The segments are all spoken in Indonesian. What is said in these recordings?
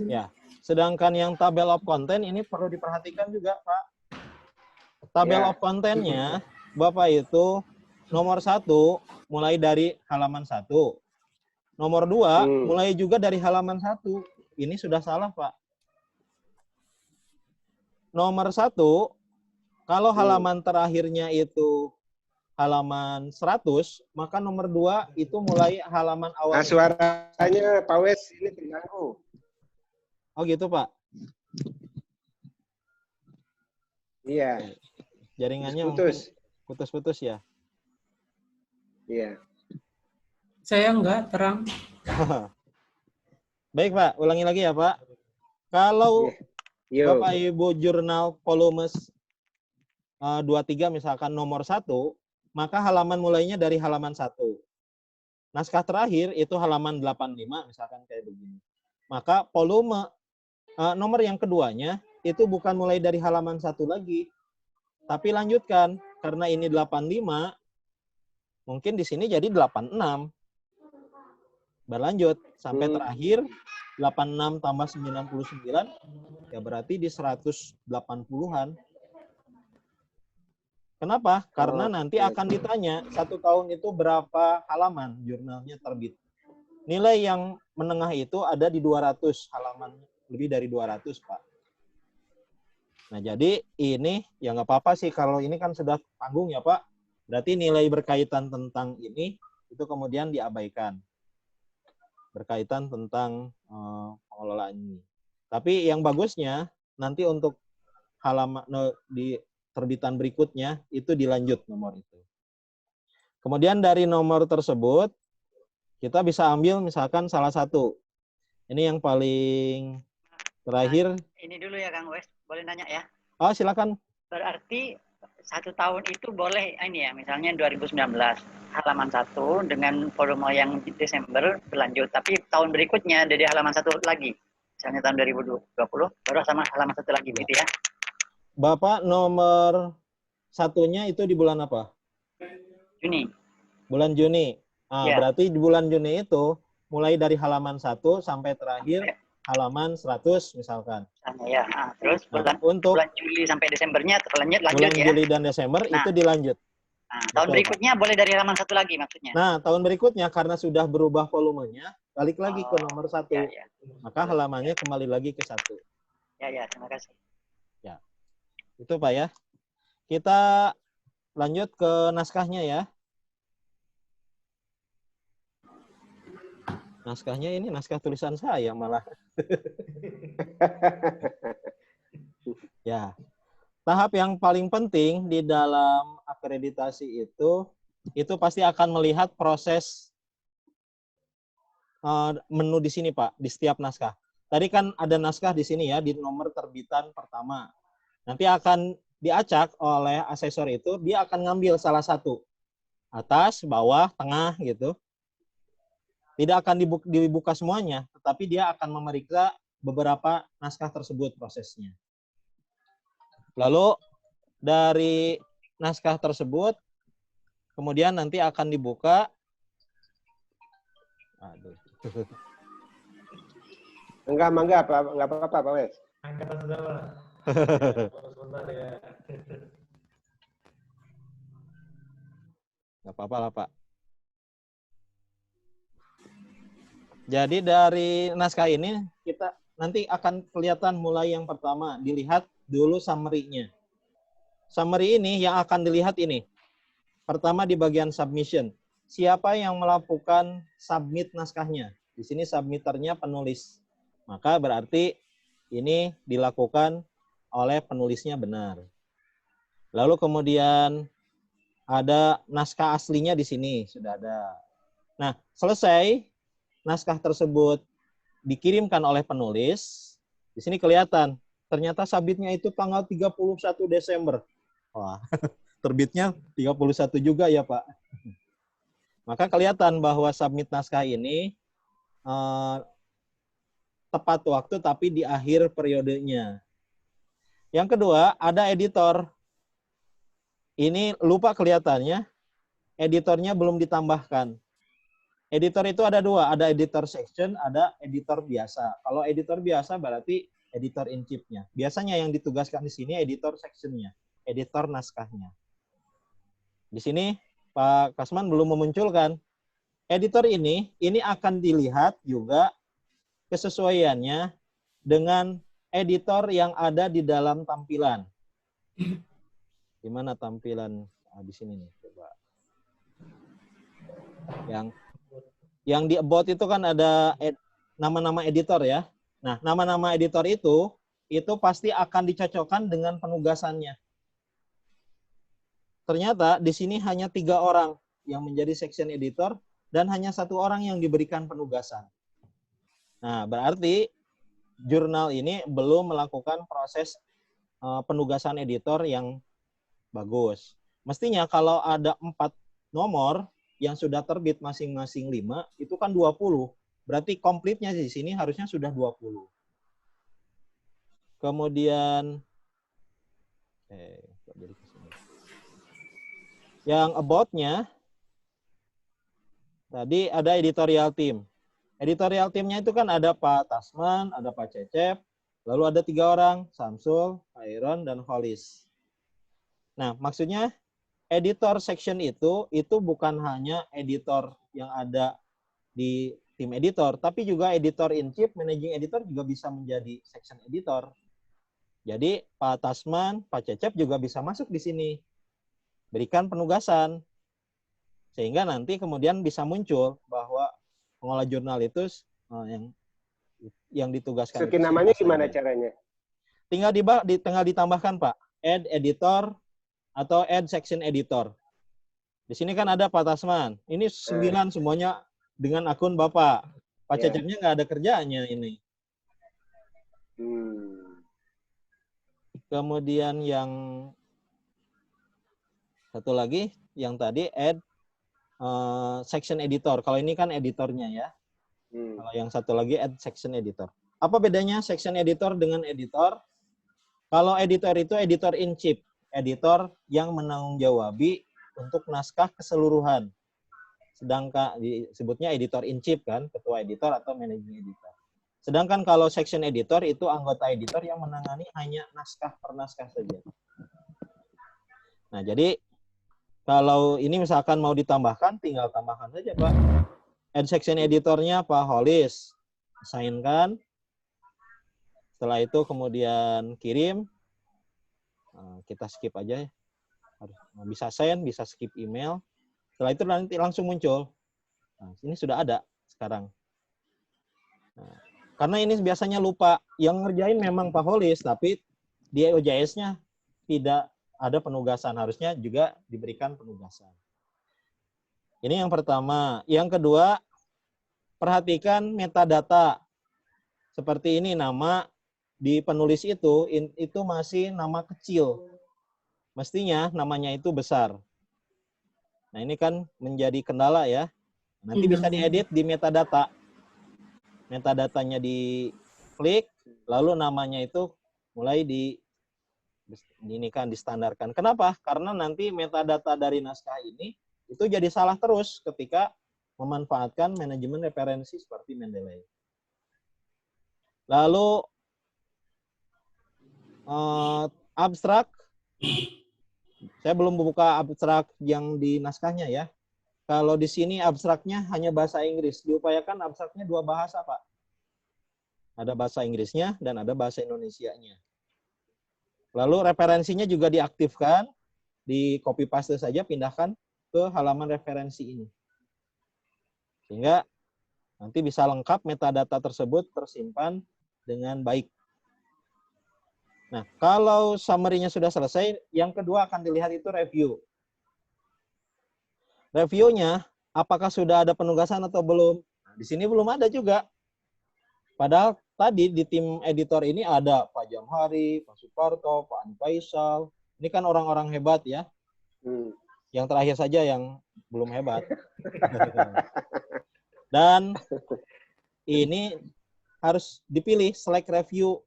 Ya. Sedangkan yang tabel of content ini perlu diperhatikan juga, Pak. Tabel of content-nya, Bapak itu nomor 1 mulai dari halaman 1. Nomor 2 mulai juga dari halaman 1. Ini sudah salah, Pak. Nomor 1, kalau halaman terakhirnya itu halaman 100, maka nomor 2 itu mulai halaman awal. Nah, suaranya Pak Wes ini terganggu. Oh gitu, Pak. Iya. Jaringannya putus-putus ya. Iya. Saya enggak terang. Baik, Pak. Ulangi lagi ya, Pak. Kalau Bapak Ibu jurnal volume 23 misalkan nomor 1, maka halaman mulainya dari halaman 1. Naskah terakhir itu halaman 85 misalkan kayak begini. Maka volume nomor yang keduanya itu bukan mulai dari halaman 1 lagi, tapi lanjutkan. Karena ini 85, mungkin di sini jadi 86. Berlanjut sampai terakhir 86 tambah 99, ya berarti di 180-an. Kenapa? Karena nanti akan ditanya, 1 tahun itu berapa halaman jurnalnya terbit. Nilai yang menengah itu ada di 200 halaman, lebih dari 200, Pak. Nah, jadi ini ya nggak apa-apa sih kalau ini kan sudah tanggung ya, Pak. Berarti nilai berkaitan tentang ini itu kemudian diabaikan. Berkaitan tentang pengelolaan ini. Tapi yang bagusnya nanti untuk halaman di terbitan berikutnya itu dilanjut nomor itu. Kemudian dari nomor tersebut kita bisa ambil misalkan salah satu. Ini yang paling terakhir. Ini dulu ya Kang Wes, boleh nanya ya? Oh, silakan. Berarti 1 tahun itu boleh ini ya, misalnya 2019 halaman 1 dengan volume yang Desember berlanjut, tapi tahun berikutnya dari halaman 1 lagi. Misalnya tahun 2020 baru sama halaman 1 lagi begitu ya. Bapak nomor 1-nya itu di bulan apa? Juni. Bulan Juni. Nah, berarti di bulan Juni itu mulai dari halaman 1 sampai terakhir halaman 100 misalkan. Ya, terus bulan Juli sampai Desembernya lanjut bulan ya. Juli dan Desember itu dilanjut. Nah, tahun berikutnya boleh dari halaman 1 lagi maksudnya. Nah, tahun berikutnya karena sudah berubah volumenya, balik lagi ke nomor 1. Ya. Maka halamannya kembali lagi ke 1. Ya, terima kasih. Ya. Itu Pak ya. Kita lanjut ke naskahnya ya. Naskahnya ini naskah tulisan saya malah. Ya. Tahap yang paling penting di dalam akreditasi itu pasti akan melihat proses menu di sini, Pak, di setiap naskah. Tadi kan ada naskah di sini ya, di nomor terbitan pertama. Nanti akan diacak oleh asesor itu, dia akan ngambil salah satu. Atas, bawah, tengah, gitu. Tidak akan dibuka semuanya, tetapi dia akan memeriksa beberapa naskah tersebut prosesnya. Lalu dari naskah tersebut, kemudian nanti akan dibuka. Aduh. Enggak apa-apa, Pak Wes. Angkatan sama. Sebentar ya. Nggak apa-apa lah, Pak. Jadi dari naskah ini kita nanti akan kelihatan mulai yang pertama, dilihat dulu summary-nya. Summary ini yang akan dilihat ini. Pertama di bagian submission. Siapa yang melakukan submit naskahnya? Di sini submitternya penulis. Maka berarti ini dilakukan oleh penulisnya benar. Lalu kemudian ada naskah aslinya di sini, sudah ada. Nah, selesai naskah tersebut dikirimkan oleh penulis, di sini kelihatan, ternyata submitnya itu tanggal 31 Desember. Wah, terbitnya 31 juga ya, Pak. Maka kelihatan bahwa submit naskah ini tepat waktu tapi di akhir periodenya. Yang kedua, ada editor. Ini lupa kelihatannya, editornya belum ditambahkan. Editor itu ada dua, ada editor section, ada editor biasa. Kalau editor biasa berarti editor in chief-nya. Biasanya yang ditugaskan di sini editor section-nya, editor naskahnya. Di sini Pak Kasman belum memunculkan. Editor ini akan dilihat juga kesesuaiannya dengan editor yang ada di dalam tampilan. Di mana tampilan? Di sini nih, coba. Yang di about itu kan ada nama-nama editor ya. Nah, nama-nama editor itu pasti akan dicocokkan dengan penugasannya. Ternyata di sini hanya 3 orang yang menjadi section editor dan hanya 1 orang yang diberikan penugasan. Nah, berarti jurnal ini belum melakukan proses penugasan editor yang bagus. Mestinya kalau ada 4 nomor yang sudah terbit masing-masing 5, itu kan 20. Berarti komplitnya di sini harusnya sudah 20. Kemudian yang about-nya tadi ada editorial team. Editorial team-nya itu kan ada Pak Tasman, ada Pak Cecep, lalu ada 3 orang, Samsul, Iron, dan Holis. Nah, maksudnya editor section itu bukan hanya editor yang ada di tim editor, tapi juga editor in chief, managing editor juga bisa menjadi section editor. Jadi Pak Tasman, Pak Cecep juga bisa masuk di sini, berikan penugasan, sehingga nanti kemudian bisa muncul bahwa pengolah jurnal itu yang ditugaskan. Masukin namanya gimana caranya? Tinggal ditambahkan Pak, add editor atau add section editor. Di sini kan ada Pak Tasman. Ini 9 semuanya dengan akun Bapak. Pak Cecepnya nggak ada kerjaannya ini. Kemudian yang satu lagi, yang tadi add section editor. Kalau ini kan editornya ya. Kalau yang satu lagi add section editor. Apa bedanya section editor dengan editor? Kalau editor itu editor in chief. Editor yang menanggung-jawabi untuk naskah keseluruhan. Sedangkan disebutnya editor in chief kan, ketua editor atau managing editor. Sedangkan kalau section editor itu anggota editor yang menangani hanya naskah per naskah saja. Nah, jadi kalau ini misalkan mau ditambahkan, tinggal tambahkan saja Pak. Add section editornya Pak Holis. Assign-kan. Setelah itu kemudian kirim. Kita skip aja ya. Bisa send, bisa skip email. Setelah itu nanti langsung muncul. Nah, ini sudah ada sekarang. Nah, karena ini biasanya lupa. Yang ngerjain memang Pak Holis, tapi di OJS-nya tidak ada penugasan. Harusnya juga diberikan penugasan. Ini yang pertama. Yang kedua, perhatikan metadata. Seperti ini nama di penulis itu masih nama kecil. Mestinya namanya itu besar. Nah, ini kan menjadi kendala ya. Nanti bisa diedit di metadata. Metadatanya diklik, lalu namanya itu mulai distandarkan. Kenapa? Karena nanti metadata dari naskah ini itu jadi salah terus ketika memanfaatkan manajemen referensi seperti Mendeley. Lalu abstrak, saya belum membuka abstrak yang di naskahnya ya. Kalau di sini abstraknya hanya bahasa Inggris, diupayakan abstraknya 2 bahasa Pak. Ada bahasa Inggrisnya dan ada bahasa Indonesianya. Lalu referensinya juga diaktifkan, di copy paste saja, pindahkan ke halaman referensi ini. Sehingga nanti bisa lengkap metadata tersebut tersimpan dengan baik. Nah, kalau summary-nya sudah selesai, yang kedua akan dilihat itu review. Review-nya, apakah sudah ada penugasan atau belum? Nah, di sini belum ada juga. Padahal tadi di tim editor ini ada Pak Jamhari, Pak Suparto, Pak Andi Faisal. Ini kan orang-orang hebat ya. Yang terakhir saja yang belum hebat. Dan ini harus dipilih, select review.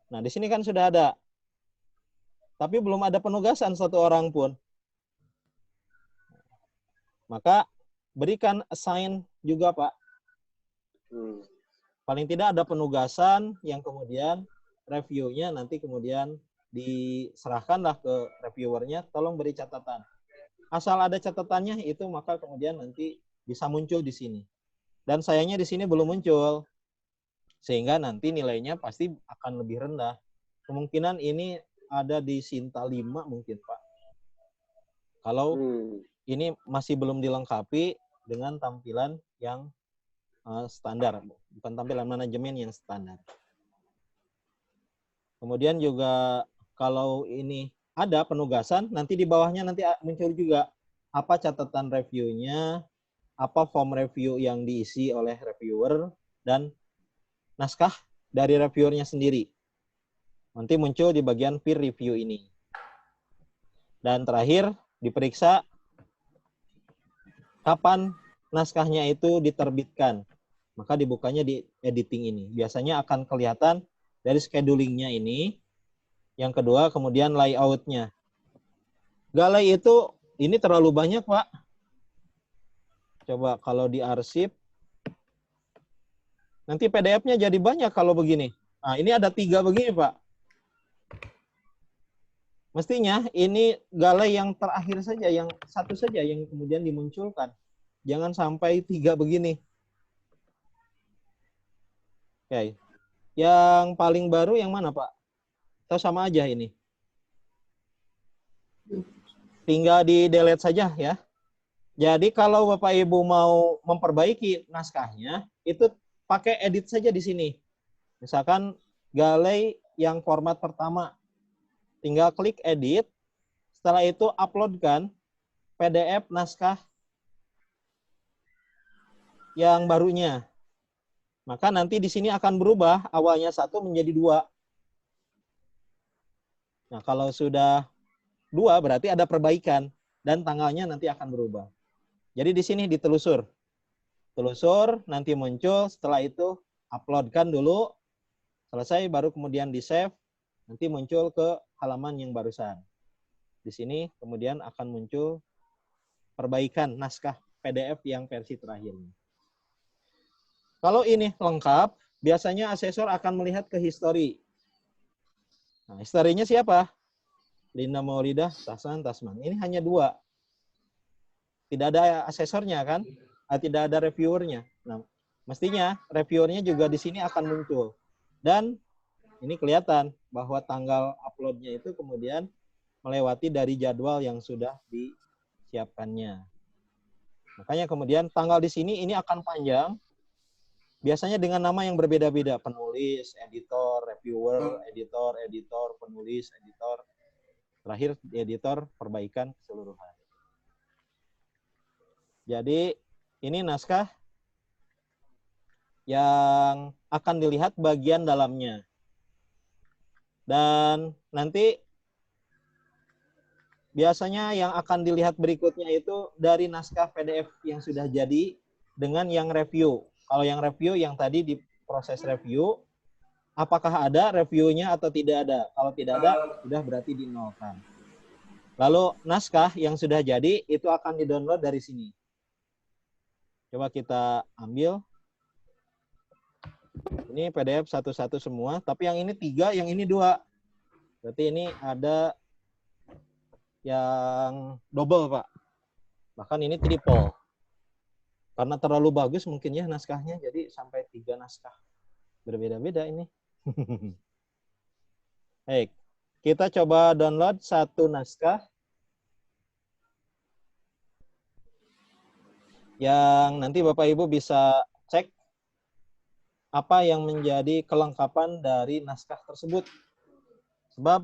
Nah, di sini kan sudah ada. Tapi belum ada penugasan 1 orang pun. Maka berikan assign juga, Pak. Hmm. Paling tidak ada penugasan yang kemudian review-nya nanti kemudian diserahkanlah ke reviewernya, tolong beri catatan. Asal ada catatannya itu maka kemudian nanti bisa muncul di sini. Dan sayangnya di sini belum muncul. Sehingga nanti nilainya pasti akan lebih rendah. Kemungkinan ini ada di Sinta 5 mungkin, Pak. Kalau ini masih belum dilengkapi dengan tampilan yang standar, bukan tampilan manajemen yang standar. Kemudian juga kalau ini ada penugasan, nanti di bawahnya nanti muncul juga apa catatan reviewnya, apa form review yang diisi oleh reviewer, dan naskah dari reviewernya sendiri. Nanti muncul di bagian peer review ini. Dan terakhir, diperiksa kapan naskahnya itu diterbitkan. Maka dibukanya di editing ini. Biasanya akan kelihatan dari schedulingnya ini. Yang kedua, kemudian layout-nya. Galai itu, ini terlalu banyak, Pak. Coba kalau diarsip, nanti PDF-nya jadi banyak kalau begini. Nah, ini ada 3 begini, Pak. Mestinya ini galai yang terakhir saja, yang satu saja yang kemudian dimunculkan. Jangan sampai 3 begini. Oke. Yang paling baru yang mana, Pak? Atau sama aja ini? Tinggal di-delete saja ya. Jadi kalau Bapak Ibu mau memperbaiki naskahnya, itu pakai edit saja di sini. Misalkan galai yang format pertama. Tinggal klik edit, setelah itu uploadkan PDF naskah yang barunya. Maka nanti di sini akan berubah, awalnya 1 menjadi 2. Nah, kalau sudah 2 berarti ada perbaikan dan tanggalnya nanti akan berubah. Jadi di sini ditelusur. Telusur, nanti muncul, setelah itu uploadkan dulu, selesai baru kemudian di-save, nanti muncul ke halaman yang barusan. Di sini kemudian akan muncul perbaikan naskah PDF yang versi terakhirnya. Kalau ini lengkap, biasanya asesor akan melihat ke history. Nah, historinya siapa? Linda Maulida, Tasman, Tasman. Ini hanya 2. Tidak ada asesornya kan? Tidak ada reviewernya. Nah, mestinya reviewernya juga di sini akan muncul. Dan ini kelihatan bahwa tanggal uploadnya itu kemudian melewati dari jadwal yang sudah disiapkannya. Makanya kemudian tanggal di sini ini akan panjang. Biasanya dengan nama yang berbeda-beda. Penulis, editor, reviewer, editor, penulis, editor. Terakhir editor, perbaikan keseluruhan. Jadi ini naskah yang akan dilihat bagian dalamnya. Dan nanti biasanya yang akan dilihat berikutnya itu dari naskah PDF yang sudah jadi dengan yang review. Kalau yang review yang tadi di proses review, apakah ada reviewnya atau tidak ada? Kalau tidak ada, sudah berarti dinolkan. Lalu naskah yang sudah jadi itu akan di-download dari sini. Coba kita ambil. Ini PDF satu-satu semua, tapi yang ini 3, yang ini 2. Berarti ini ada yang double, Pak. Bahkan ini triple. Karena terlalu bagus mungkin ya naskahnya, jadi sampai 3 naskah. Berbeda-beda ini. Baik, kita coba download 1 naskah. Yang nanti Bapak Ibu bisa cek apa yang menjadi kelengkapan dari naskah tersebut. Sebab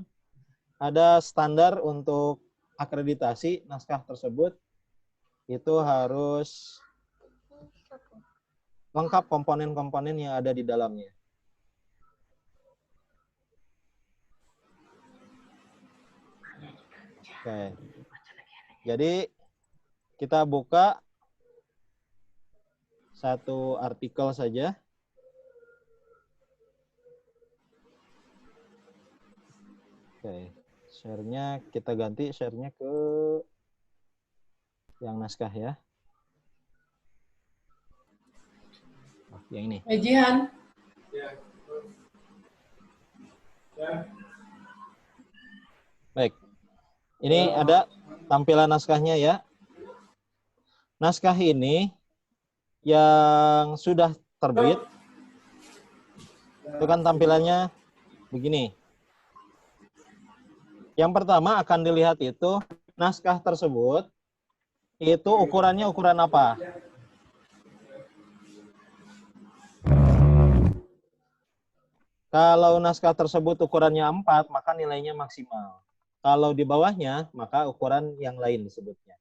ada standar untuk akreditasi naskah tersebut, itu harus lengkap komponen-komponen yang ada di dalamnya. Oke. Jadi kita buka 1 artikel saja. Oke, share-nya kita ganti share-nya ke yang naskah ya. yang ini. Ejian. Baik. Ini ada tampilan naskahnya ya. Naskah ini yang sudah terbit, itu kan tampilannya begini. Yang pertama akan dilihat itu naskah tersebut, itu ukurannya ukuran apa? Kalau naskah tersebut ukurannya 4, maka nilainya maksimal. Kalau di bawahnya, maka ukuran yang lain disebutnya.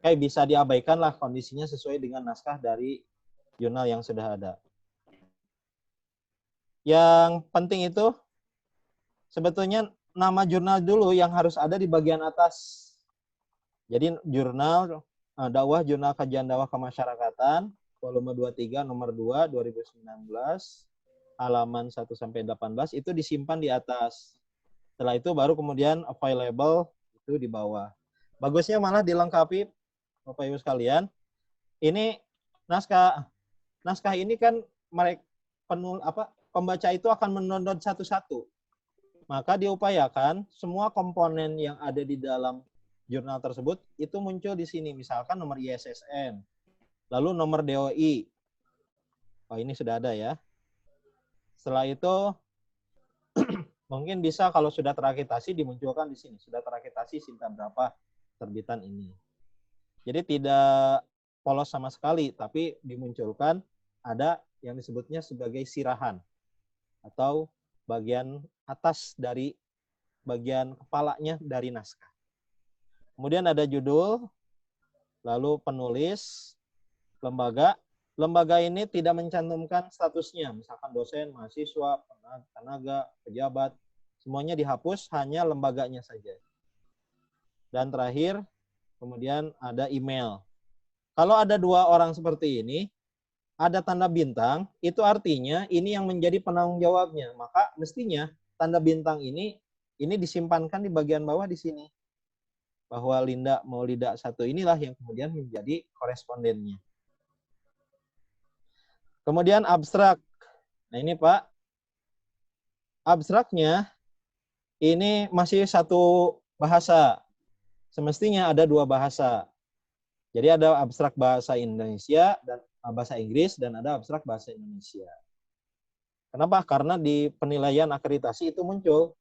Kayak bisa diabaikan lah kondisinya sesuai dengan naskah dari jurnal yang sudah ada. Yang penting itu sebetulnya nama jurnal dulu yang harus ada di bagian atas. Jadi jurnal dakwah, jurnal kajian dakwah kemasyarakatan, volume 23 nomor 2 2019, halaman 1 sampai 18 itu disimpan di atas. Setelah itu baru kemudian available itu di bawah. Bagusnya malah dilengkapi Bapak Ibu sekalian. Ini naskah ini kan mereka pembaca itu akan mendownload satu-satu. Maka diupayakan semua komponen yang ada di dalam jurnal tersebut itu muncul di sini. Misalkan nomor ISSN, lalu nomor DOI. Oh, ini sudah ada ya. Setelah itu mungkin bisa kalau sudah terakreditasi dimunculkan di sini. Sudah terakreditasi Sinta berapa terbitan ini. Jadi tidak polos sama sekali, tapi dimunculkan ada yang disebutnya sebagai sirahan atau bagian atas dari bagian kepalanya dari naskah. Kemudian ada judul, lalu penulis, lembaga. Lembaga ini tidak mencantumkan statusnya, misalkan dosen, mahasiswa, tenaga, pejabat, semuanya dihapus, hanya lembaganya saja. Dan terakhir, kemudian ada email. Kalau ada 2 orang seperti ini, ada tanda bintang, itu artinya ini yang menjadi penanggung jawabnya. Maka mestinya tanda bintang ini disimpankan di bagian bawah di sini. Bahwa Linda Maulida 1 inilah yang kemudian menjadi korespondennya. Kemudian abstrak. Nah ini Pak, abstraknya ini masih satu bahasa. Semestinya ada 2 bahasa. Jadi ada abstrak bahasa Indonesia dan bahasa Inggris dan ada abstrak bahasa Indonesia. Kenapa? Karena di penilaian akreditasi itu muncul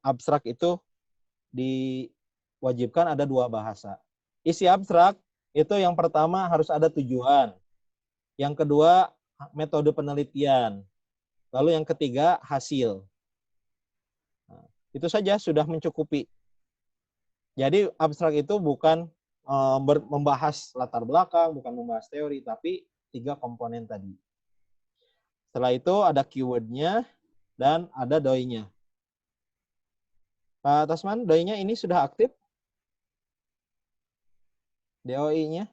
abstrak itu diwajibkan ada 2 bahasa. Isi abstrak itu yang pertama harus ada tujuan. Yang kedua metode penelitian. Lalu yang ketiga hasil. Nah, itu saja sudah mencukupi. Jadi abstrak itu bukan membahas latar belakang, bukan membahas teori, tapi 3 komponen tadi. Setelah itu ada keywordnya dan ada doi-nya. Pak Tasman, doi-nya ini sudah aktif? DOI-nya?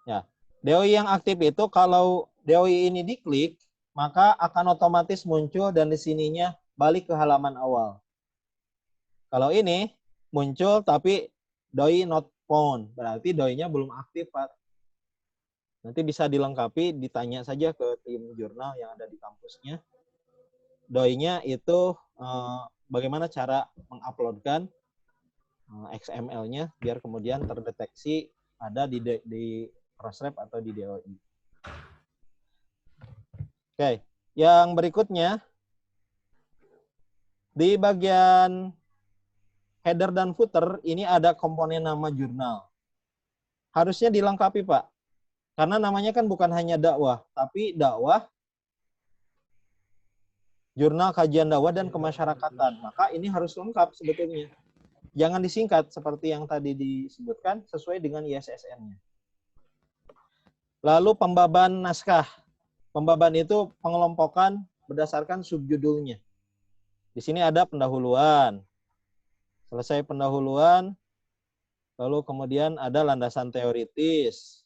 Ya, DOI yang aktif itu kalau DOI ini diklik, maka akan otomatis muncul dan di sininya balik ke halaman awal. Kalau ini muncul tapi doi not found, berarti doi-nya belum aktif, Pak. Nanti bisa dilengkapi, ditanya saja ke tim jurnal yang ada di kampusnya. Doi-nya itu bagaimana cara menguploadkan XML-nya biar kemudian terdeteksi ada di Crossref atau di DOI. Oke, yang berikutnya di bagian header dan footer ini ada komponen nama jurnal. Harusnya dilengkapi, Pak. Karena namanya kan bukan hanya dakwah, tapi dakwah, jurnal kajian dakwah dan kemasyarakatan. Maka ini harus lengkap sebetulnya. Jangan disingkat seperti yang tadi disebutkan sesuai dengan ISSN-nya. Lalu pembaban naskah. Pembaban itu pengelompokan berdasarkan subjudulnya. Di sini ada pendahuluan. Selesai pendahuluan, lalu kemudian ada landasan teoritis.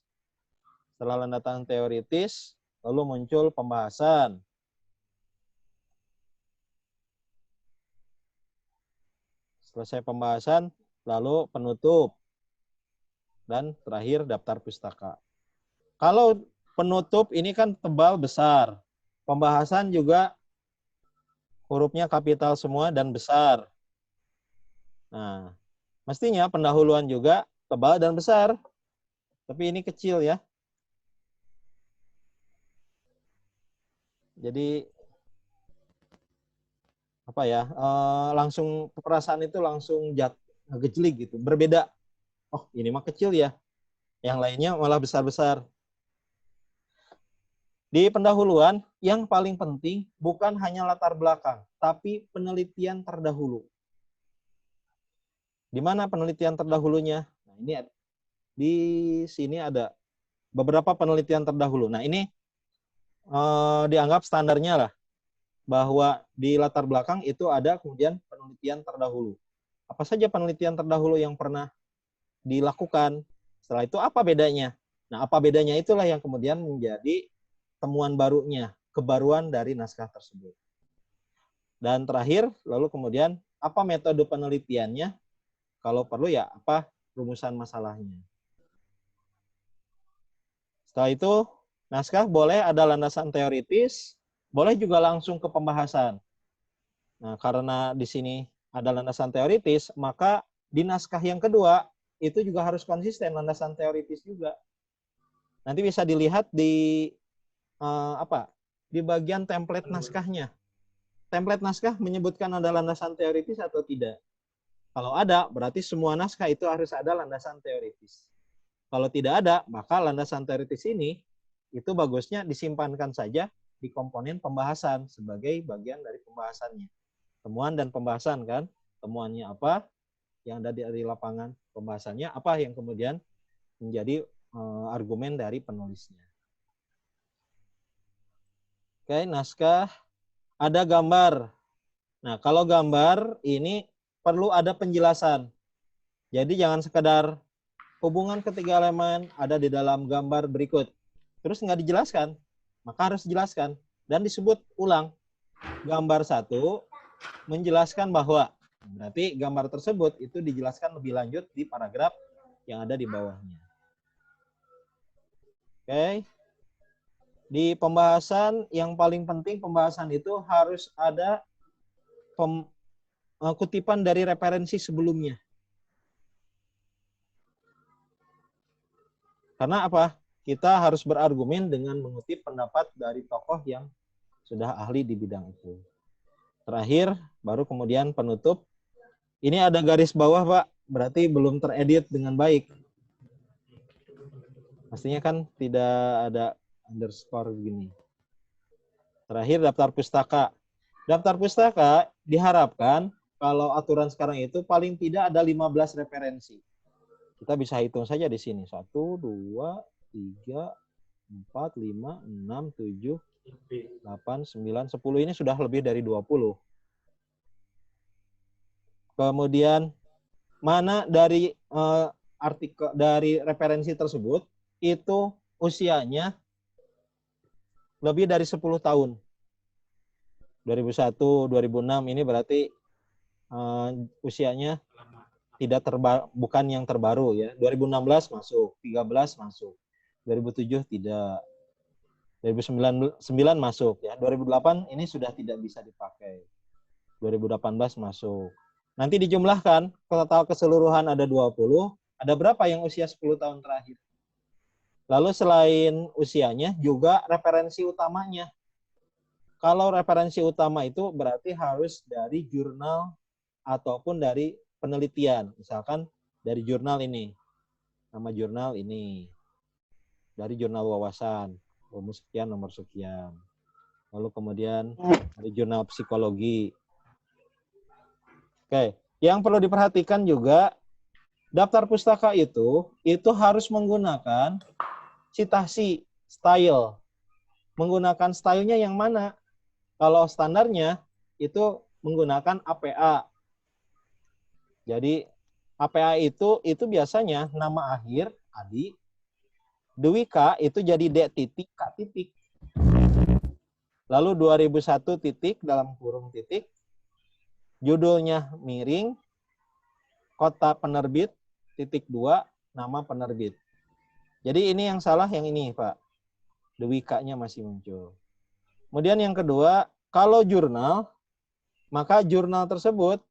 Setelah landasan teoritis, lalu muncul pembahasan. Selesai pembahasan, lalu penutup. Dan terakhir daftar pustaka. Kalau penutup ini kan tebal besar. Pembahasan juga hurufnya kapital semua dan besar. Nah, mestinya pendahuluan juga tebal dan besar. Tapi ini kecil ya. Jadi apa ya? Langsung perasaan itu langsung ngegejlik gitu. Berbeda. Oh, ini mah kecil ya. Yang lainnya malah besar-besar. Di pendahuluan, yang paling penting bukan hanya latar belakang, tapi penelitian terdahulu. Di mana penelitian terdahulunya? Nah, ini di sini ada beberapa penelitian terdahulu. Nah, ini dianggap standarnya lah, bahwa di latar belakang itu ada kemudian penelitian terdahulu. Apa saja penelitian terdahulu yang pernah dilakukan? Setelah itu apa bedanya? Nah, apa bedanya itulah yang kemudian menjadi temuan barunya, kebaruan dari naskah tersebut. Dan terakhir, lalu kemudian apa metode penelitiannya? Kalau perlu ya apa rumusan masalahnya. Setelah itu, naskah boleh ada landasan teoritis, boleh juga langsung ke pembahasan. Nah, karena di sini ada landasan teoritis, maka di naskah yang kedua itu juga harus konsisten landasan teoritis juga. Nanti bisa dilihat di di bagian template naskahnya. Template naskah menyebutkan ada landasan teoritis atau tidak. Kalau ada, berarti semua naskah itu harus ada landasan teoritis. Kalau tidak ada, maka landasan teoritis ini itu bagusnya disimpankan saja di komponen pembahasan sebagai bagian dari pembahasannya. Temuan dan pembahasan kan, temuannya apa yang ada di lapangan, pembahasannya apa yang kemudian menjadi argumen dari penulisnya. Oke, naskah ada gambar. Nah, kalau gambar ini perlu ada penjelasan. Jadi jangan sekedar hubungan ketiga elemen ada di dalam gambar berikut. Terus nggak dijelaskan, maka harus dijelaskan. Dan disebut ulang. Gambar 1 menjelaskan bahwa, berarti gambar tersebut itu dijelaskan lebih lanjut di paragraf yang ada di bawahnya. Oke. Di pembahasan yang paling penting, pembahasan itu harus ada kutipan dari referensi sebelumnya. Karena apa? Kita harus berargumen dengan mengutip pendapat dari tokoh yang sudah ahli di bidang itu. Terakhir, baru kemudian penutup. Ini ada garis bawah, Pak. Berarti belum teredit dengan baik. Pastinya kan tidak ada underscore begini. Terakhir, daftar pustaka. Daftar pustaka diharapkan kalau aturan sekarang itu paling tidak ada 15 referensi. Kita bisa hitung saja di sini. 1, 2, 3, 4, 5, 6, 7, 8, 9, 10. Ini sudah lebih dari 20. Kemudian, mana dari artikel dari referensi tersebut, itu usianya lebih dari 10 tahun. 2001, 2006 ini berarti usianya tidak bukan yang terbaru ya. 2016 masuk, 13 masuk. 2007 tidak. 2009 masuk ya. 2008 ini sudah tidak bisa dipakai. 2018 masuk. Nanti dijumlahkan, total keseluruhan ada 20, ada berapa yang usia 10 tahun terakhir? Lalu selain usianya juga referensi utamanya. Kalau referensi utama itu berarti harus dari jurnal ataupun dari penelitian. Misalkan dari jurnal ini. Nama jurnal ini. Dari jurnal wawasan. Rumus sekian, nomor sekian. Lalu kemudian dari jurnal psikologi. Oke. Yang perlu diperhatikan juga, daftar pustaka itu harus menggunakan citasi, style. Menggunakan stylenya yang mana? Kalau standarnya itu menggunakan APA. Jadi APA itu biasanya nama akhir, Adi. Dwika itu jadi D titik, K titik. Lalu 2001 titik dalam kurung titik. Judulnya miring. Kota penerbit, titik 2, nama penerbit. Jadi ini yang salah yang ini, Pak. Dewika-nya masih muncul. Kemudian yang kedua, kalau jurnal, maka jurnal tersebut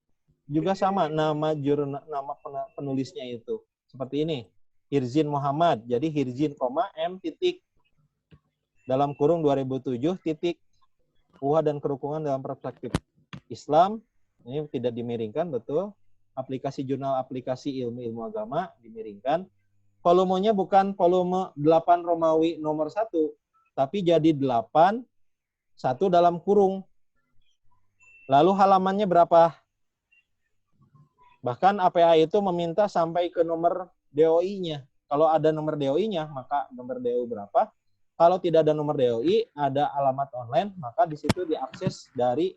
juga sama nama jurnal, nama penulisnya itu. Seperti ini. Hirzin Muhammad. Jadi Hirzin, M titik dalam kurung 2007 titik Uha dan kerukunan dalam perspektif Islam. Ini tidak dimiringkan, betul. Aplikasi jurnal aplikasi ilmu-ilmu agama dimiringkan. Volumenya bukan volume 8 Romawi nomor 1, tapi jadi 8, 1 dalam kurung. Lalu halamannya berapa? Bahkan APA itu meminta sampai ke nomor DOI-nya. Kalau ada nomor DOI-nya, maka nomor DOI berapa? Kalau tidak ada nomor DOI, ada alamat online, maka di situ diakses dari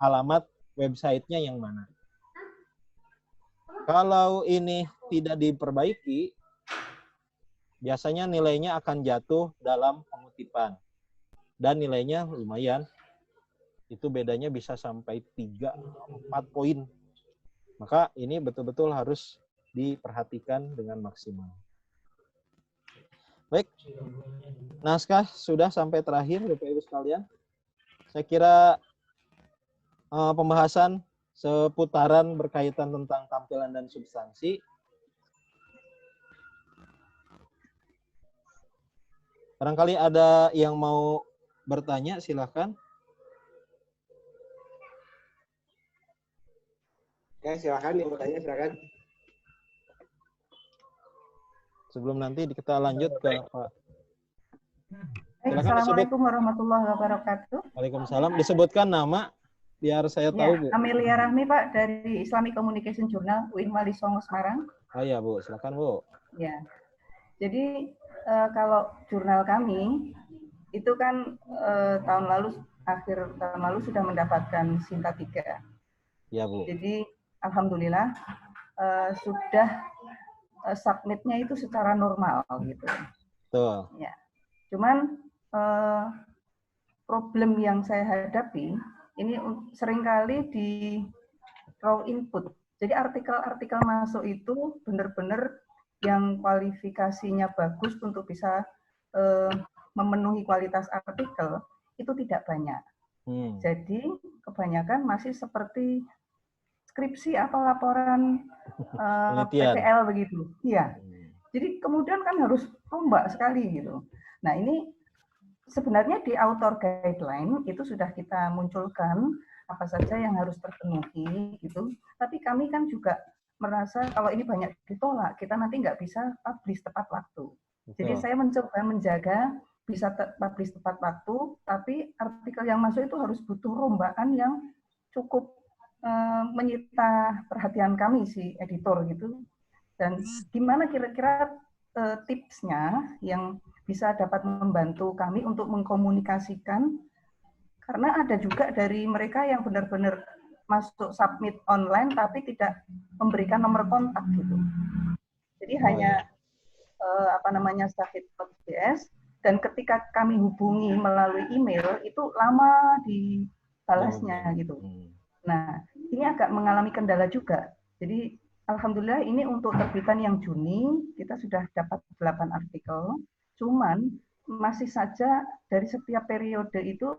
alamat websitenya yang mana. Kalau ini tidak diperbaiki, biasanya nilainya akan jatuh dalam pengutipan. Dan nilainya lumayan. Itu bedanya bisa sampai 3-4 poin. Maka ini betul-betul harus diperhatikan dengan maksimal. Baik, naskah sudah sampai terakhir, Bapak Ibu sekalian. Saya kira pembahasan seputaran berkaitan tentang tampilan dan substansi. Barangkali ada yang mau bertanya, silakan. Ya, silakan yang bertanya, silakan. Sebelum nanti kita lanjut ke Pak. Assalamualaikum warahmatullahi wabarakatuh. Waalaikumsalam. Disebutkan nama biar saya tahu, Bu. Amelia Rahmi, Pak, dari Islamic Communication Journal UIN Wali Songo Semarang. Oh iya, Bu. Silakan, Bu. Ya. Jadi kalau jurnal kami itu kan akhir tahun lalu sudah mendapatkan Sinta 3. Ya, Bu. Jadi alhamdulillah sudah submitnya itu secara normal gitu. Betul. Ya. Cuman problem yang saya hadapi ini seringkali di raw input. Jadi artikel-artikel masuk itu benar-benar yang kualifikasinya bagus untuk bisa memenuhi kualitas artikel itu tidak banyak. Jadi kebanyakan masih seperti skripsi atau laporan PPL begitu. Iya. Jadi kemudian kan harus rombak sekali gitu. Nah ini sebenarnya di author guideline itu sudah kita munculkan apa saja yang harus terpenuhi gitu. Tapi kami kan juga merasa kalau ini banyak ditolak, kita nanti nggak bisa publish tepat waktu. Jadi saya mencoba menjaga bisa publish tepat waktu, tapi artikel yang masuk itu harus butuh rombakan yang cukup menyita perhatian kami si editor gitu. Dan gimana kira-kira tipsnya yang bisa dapat membantu kami untuk mengkomunikasikan, karena ada juga dari mereka yang benar-benar masuk submit online tapi tidak memberikan nomor kontak gitu. Jadi hanya sahid.js, dan ketika kami hubungi melalui email itu lama dibalasnya gitu. Nah, ini agak mengalami kendala juga. Jadi alhamdulillah ini untuk terbitan yang Juni kita sudah dapat 8 artikel. Cuman masih saja dari setiap periode itu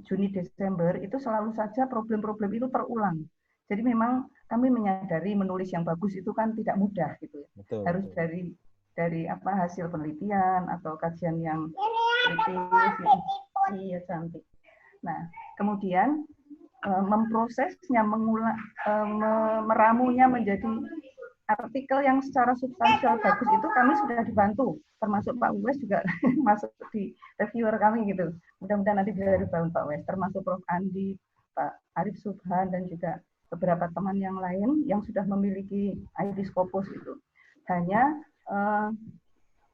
Juni Desember itu selalu saja problem-problem itu terulang. Jadi memang kami menyadari menulis yang bagus itu kan tidak mudah gitu ya. Betul, harus betul. dari hasil penelitian atau kajian yang kritis gitu. Iya cantik. Nah, kemudian memprosesnya, meramunya menjadi artikel yang secara substansial bagus itu kami sudah dibantu, termasuk Pak Uwes juga masuk di reviewer kami gitu. Mudah-mudahan nanti bisa dibantu Pak Uwes, termasuk Prof. Andi, Pak Arif Subhan, dan juga beberapa teman yang lain yang sudah memiliki ID Scopus itu. Hanya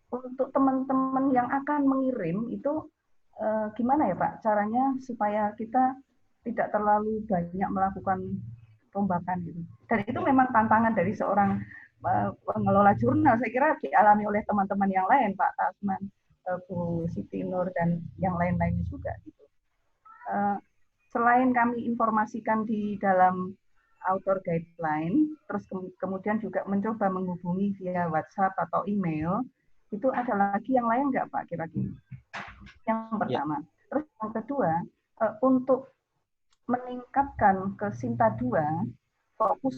untuk teman-teman yang akan mengirim itu gimana ya Pak caranya supaya kita tidak terlalu banyak melakukan rombakan gitu. Dan itu memang tantangan dari seorang pengelola jurnal. Saya kira dialami oleh teman-teman yang lain, Pak Tasman, Bu Siti Nur, dan yang lain-lainnya juga. Gitu. Selain kami informasikan di dalam author guideline, terus kemudian juga mencoba menghubungi via WhatsApp atau email, Itu ada lagi yang lain nggak Pak kira-kira? Yang pertama. Terus yang kedua, untuk meningkatkan ke Sinta 2, fokus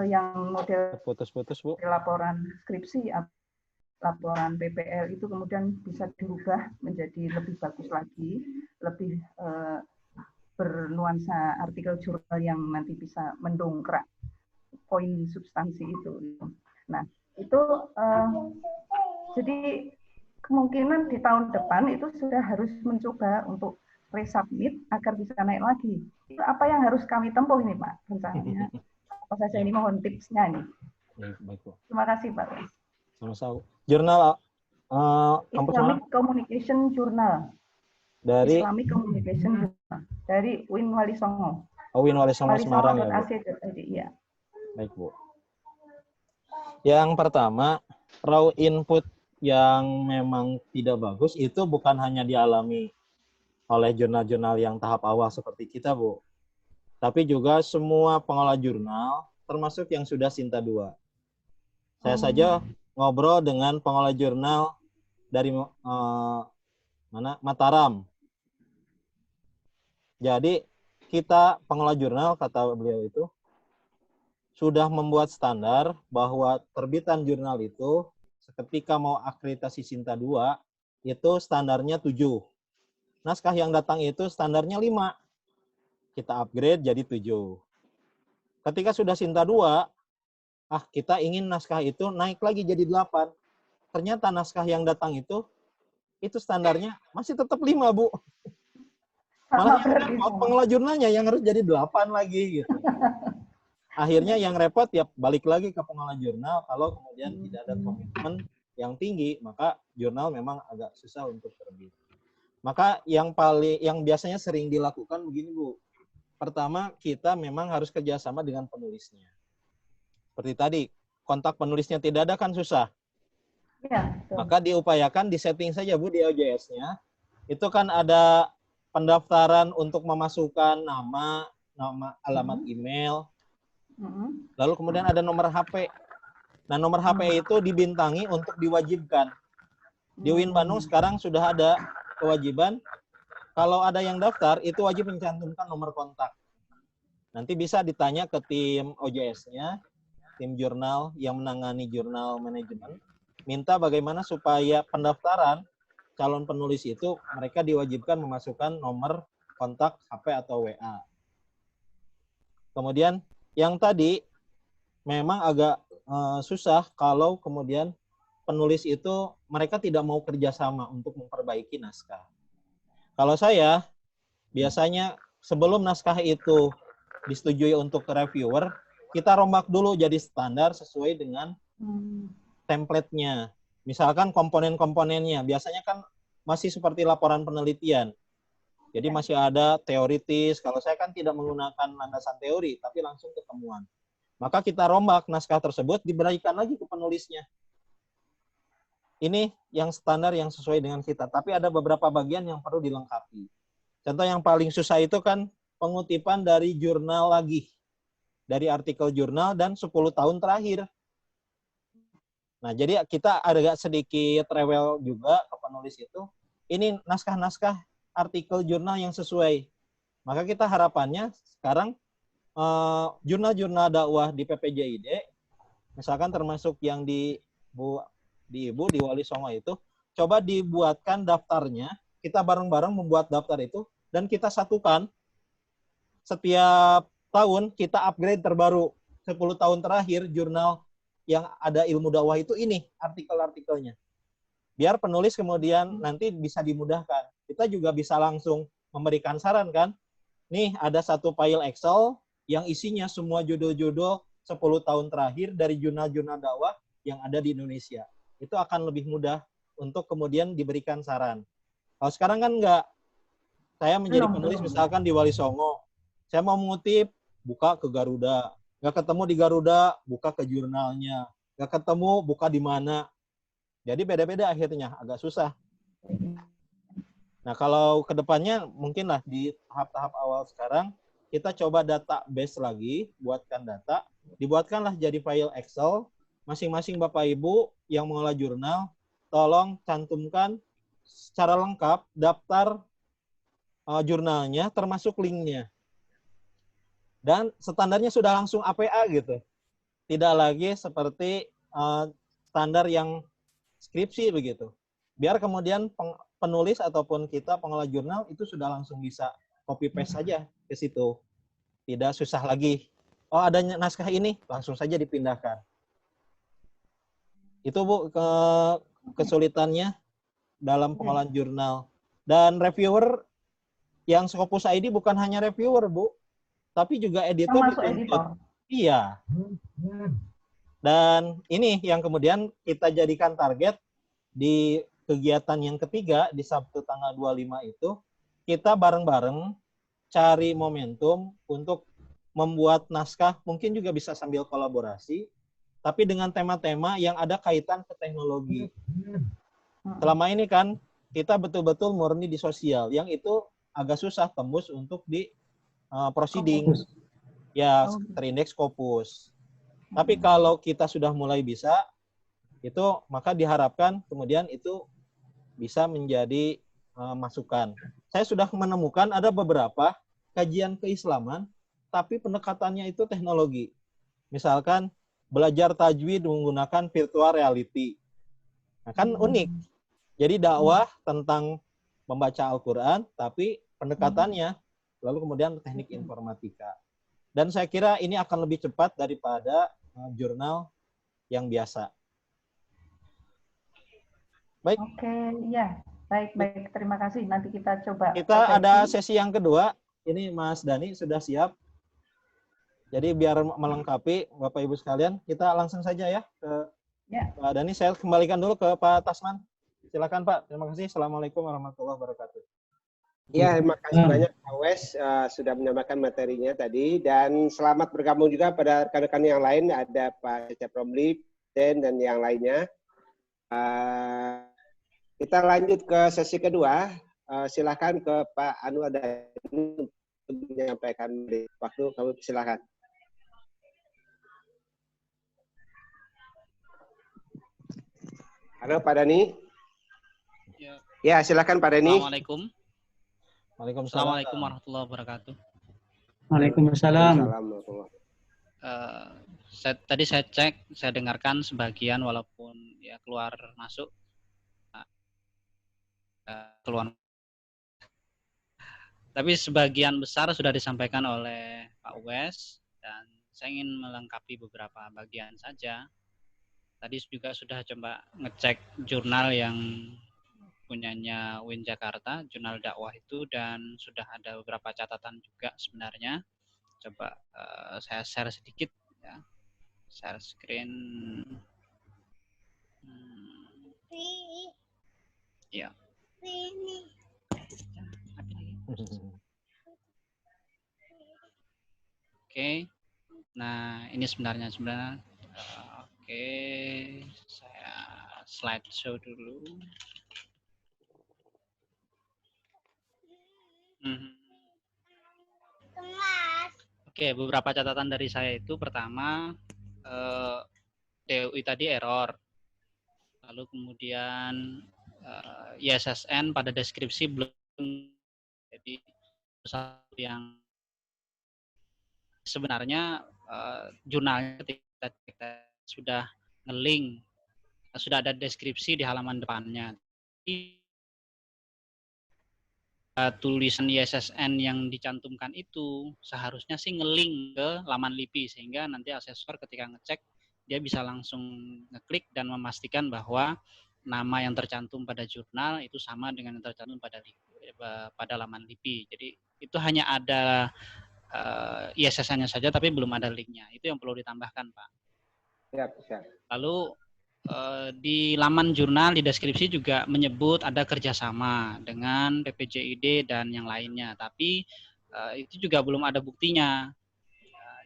yang model Putus-putus, Bu. laporan skripsi atau laporan PPL itu kemudian bisa dirubah menjadi lebih bagus lagi, lebih bernuansa artikel jurnal yang nanti bisa mendongkrak poin substansi itu. Nah, itu jadi kemungkinan di tahun depan itu sudah harus mencoba untuk resubmit agar bisa naik lagi. Itu apa yang harus kami tempuh ini, Pak, rencananya? Apa saja ini, mohon tipsnya nih. Baik, Bu. Terima kasih, Pak. Sama-sama. Jurnal kampus mana? Islamic Communication Journal. Dari Islamic Communication Journal. Dari Win Wali Songo. Win Wali Songo Semarang ya, Bu. Iya. Baik, Bu. Yang pertama, raw input yang memang tidak bagus itu bukan hanya dialami oleh jurnal-jurnal yang tahap awal seperti kita, Bu. Tapi juga semua pengelola jurnal, termasuk yang sudah Sinta 2. Saya saja ngobrol dengan pengelola jurnal dari Mataram. Jadi kita pengelola jurnal, kata beliau itu, sudah membuat standar bahwa terbitan jurnal itu ketika mau akreditasi Sinta 2 itu standarnya 7. Naskah yang datang itu standarnya 5. Kita upgrade jadi 7. Ketika sudah Sinta 2, kita ingin naskah itu naik lagi jadi 8. Ternyata naskah yang datang itu standarnya masih tetap 5, Bu. Malah yang repot pengelola jurnalnya yang harus jadi 8 lagi gitu. Akhirnya yang repot ya balik lagi ke pengelola jurnal. Kalau kemudian tidak ada komitmen yang tinggi, maka jurnal memang agak susah untuk terbit. Maka yang biasanya sering dilakukan begini, Bu. Pertama, kita memang harus kerjasama dengan penulisnya. Seperti tadi, kontak penulisnya tidak ada kan susah. Ya, maka diupayakan disetting saja, Bu, di OJS-nya. Itu kan ada pendaftaran untuk memasukkan nama, alamat email, lalu kemudian ada nomor HP. Nah, nomor HP itu dibintangi untuk diwajibkan. Di UIN Bandung sekarang sudah ada kewajiban, kalau ada yang daftar, itu wajib mencantumkan nomor kontak. Nanti bisa ditanya ke tim OJS-nya, tim jurnal yang menangani jurnal manajemen, minta bagaimana supaya pendaftaran calon penulis itu mereka diwajibkan memasukkan nomor kontak HP atau WA. Kemudian yang tadi memang agak susah kalau kemudian penulis itu mereka tidak mau kerjasama untuk memperbaiki naskah. Kalau saya biasanya sebelum naskah itu disetujui untuk reviewer, kita rombak dulu jadi standar sesuai dengan template-nya. Misalkan komponen-komponennya, biasanya kan masih seperti laporan penelitian. Jadi masih ada teoritis, kalau saya kan tidak menggunakan landasan teori, tapi langsung ketemuan. Maka kita rombak naskah tersebut, diberikan lagi ke penulisnya. Ini yang standar yang sesuai dengan kita, tapi ada beberapa bagian yang perlu dilengkapi. Contoh yang paling susah itu kan pengutipan dari jurnal lagi. Dari artikel jurnal dan 10 tahun terakhir. Nah, jadi kita agak sedikit rewel juga ke penulis itu. Ini naskah-naskah artikel jurnal yang sesuai. Maka kita harapannya sekarang jurnal-jurnal dakwah di PPJID, misalkan termasuk yang di Ibu, di Wali Songo itu, coba dibuatkan daftarnya, kita bareng-bareng membuat daftar itu, dan kita satukan setiap tahun kita upgrade terbaru. 10 tahun terakhir jurnal yang ada ilmu dakwah itu ini artikel-artikelnya. Biar penulis kemudian nanti bisa dimudahkan. Kita juga bisa langsung memberikan saran kan. Nih ada satu file Excel yang isinya semua judul-judul 10 tahun terakhir dari jurnal-jurnal dakwah yang ada di Indonesia. Itu akan lebih mudah untuk kemudian diberikan saran. Kalau sekarang kan enggak. Saya menjadi penulis misalkan di Wali Songo. Saya mau mengutip, buka ke Garuda. Nggak ketemu di Garuda, buka ke jurnalnya. Nggak ketemu, buka di mana. Jadi beda-beda akhirnya, agak susah. Nah, kalau kedepannya mungkinlah di tahap-tahap awal sekarang kita coba database lagi, buatkan data, dibuatkanlah jadi file Excel, masing-masing Bapak Ibu yang mengelola jurnal, tolong cantumkan secara lengkap daftar jurnalnya termasuk linknya. Dan standarnya sudah langsung APA gitu. Tidak lagi seperti standar yang skripsi begitu. Biar kemudian penulis ataupun kita pengelola jurnal itu sudah langsung bisa copy paste saja ke situ. Tidak susah lagi. Oh, adanya naskah ini, langsung saja dipindahkan. Itu Bu kesulitannya dalam pengolahan jurnal. Dan reviewer yang Scopus ID bukan hanya reviewer, Bu, tapi juga editor Termasuk dituntut. editor. Iya. Dan ini yang kemudian kita jadikan target di kegiatan yang ketiga di Sabtu tanggal 25 itu, kita bareng-bareng cari momentum untuk membuat naskah, mungkin juga bisa sambil kolaborasi, tapi dengan tema-tema yang ada kaitan ke teknologi. Selama ini kan kita betul-betul murni di sosial, yang itu agak susah tembus untuk di proceeding. Ya, terindeks Scopus. Tapi kalau kita sudah mulai bisa, itu maka diharapkan kemudian itu bisa menjadi masukan. Saya sudah menemukan ada beberapa kajian keislaman, tapi pendekatannya itu teknologi. Misalkan belajar tajwid menggunakan virtual reality. Nah, kan unik. Jadi dakwah tentang membaca Al-Quran, tapi pendekatannya lalu kemudian teknik informatika. Dan saya kira ini akan lebih cepat daripada jurnal yang biasa. Baik. Oke, ya. Baik. Terima kasih. Nanti kita coba. Kita ada sesi yang kedua. Ini Mas Dani sudah siap. Jadi biar melengkapi Bapak Ibu sekalian, kita langsung saja ya ke Pak Dani. Saya kembalikan dulu ke Pak Tasman. Silakan Pak. Terima kasih. Assalamualaikum warahmatullahi wabarakatuh. Ya, terima kasih banyak Pak Wes sudah menyampaikan materinya tadi, dan selamat bergabung juga pada rekan-rekan yang lain, ada Pak Cecep Romli, Den, dan yang lainnya. Kita lanjut ke sesi kedua. Silakan ke Pak Anu ada untuk menyampaikan waktu, kamu silakan. Halo Pak Dani. Ya, silakan Pak Dani. Assalamualaikum. Waalaikumsalam. Assalamualaikum warahmatullahi wabarakatuh. Waalaikumsalam. Tadi saya cek, saya dengarkan sebagian walaupun ya keluar masuk. Keluar. Tapi sebagian besar sudah disampaikan oleh Pak Wes dan saya ingin melengkapi beberapa bagian saja. Tadi juga sudah coba ngecek jurnal yang punyanya Win Jakarta, jurnal dakwah itu, dan sudah ada beberapa catatan juga sebenarnya. Coba saya share sedikit ya. Share screen. Ya. Oke. Nah, ini sebenarnya oke, saya slideshow dulu. Oke, beberapa catatan dari saya itu pertama DOI tadi error. Lalu kemudian ISSN pada deskripsi belum, jadi satu yang sebenarnya jurnalnya ketika kita sudah nge-link, sudah ada deskripsi di halaman depannya. Tulisan ISSN yang dicantumkan itu seharusnya sih nge-link ke laman LIPI, sehingga nanti asesor ketika ngecek dia bisa langsung ngeklik dan memastikan bahwa nama yang tercantum pada jurnal itu sama dengan yang tercantum pada laman LIPI. Jadi itu hanya ada ISSN-nya saja, tapi belum ada linknya. Itu yang perlu ditambahkan, Pak. Siap. Lalu di laman jurnal di deskripsi juga menyebut ada kerjasama dengan PPJID dan yang lainnya, tapi itu juga belum ada buktinya.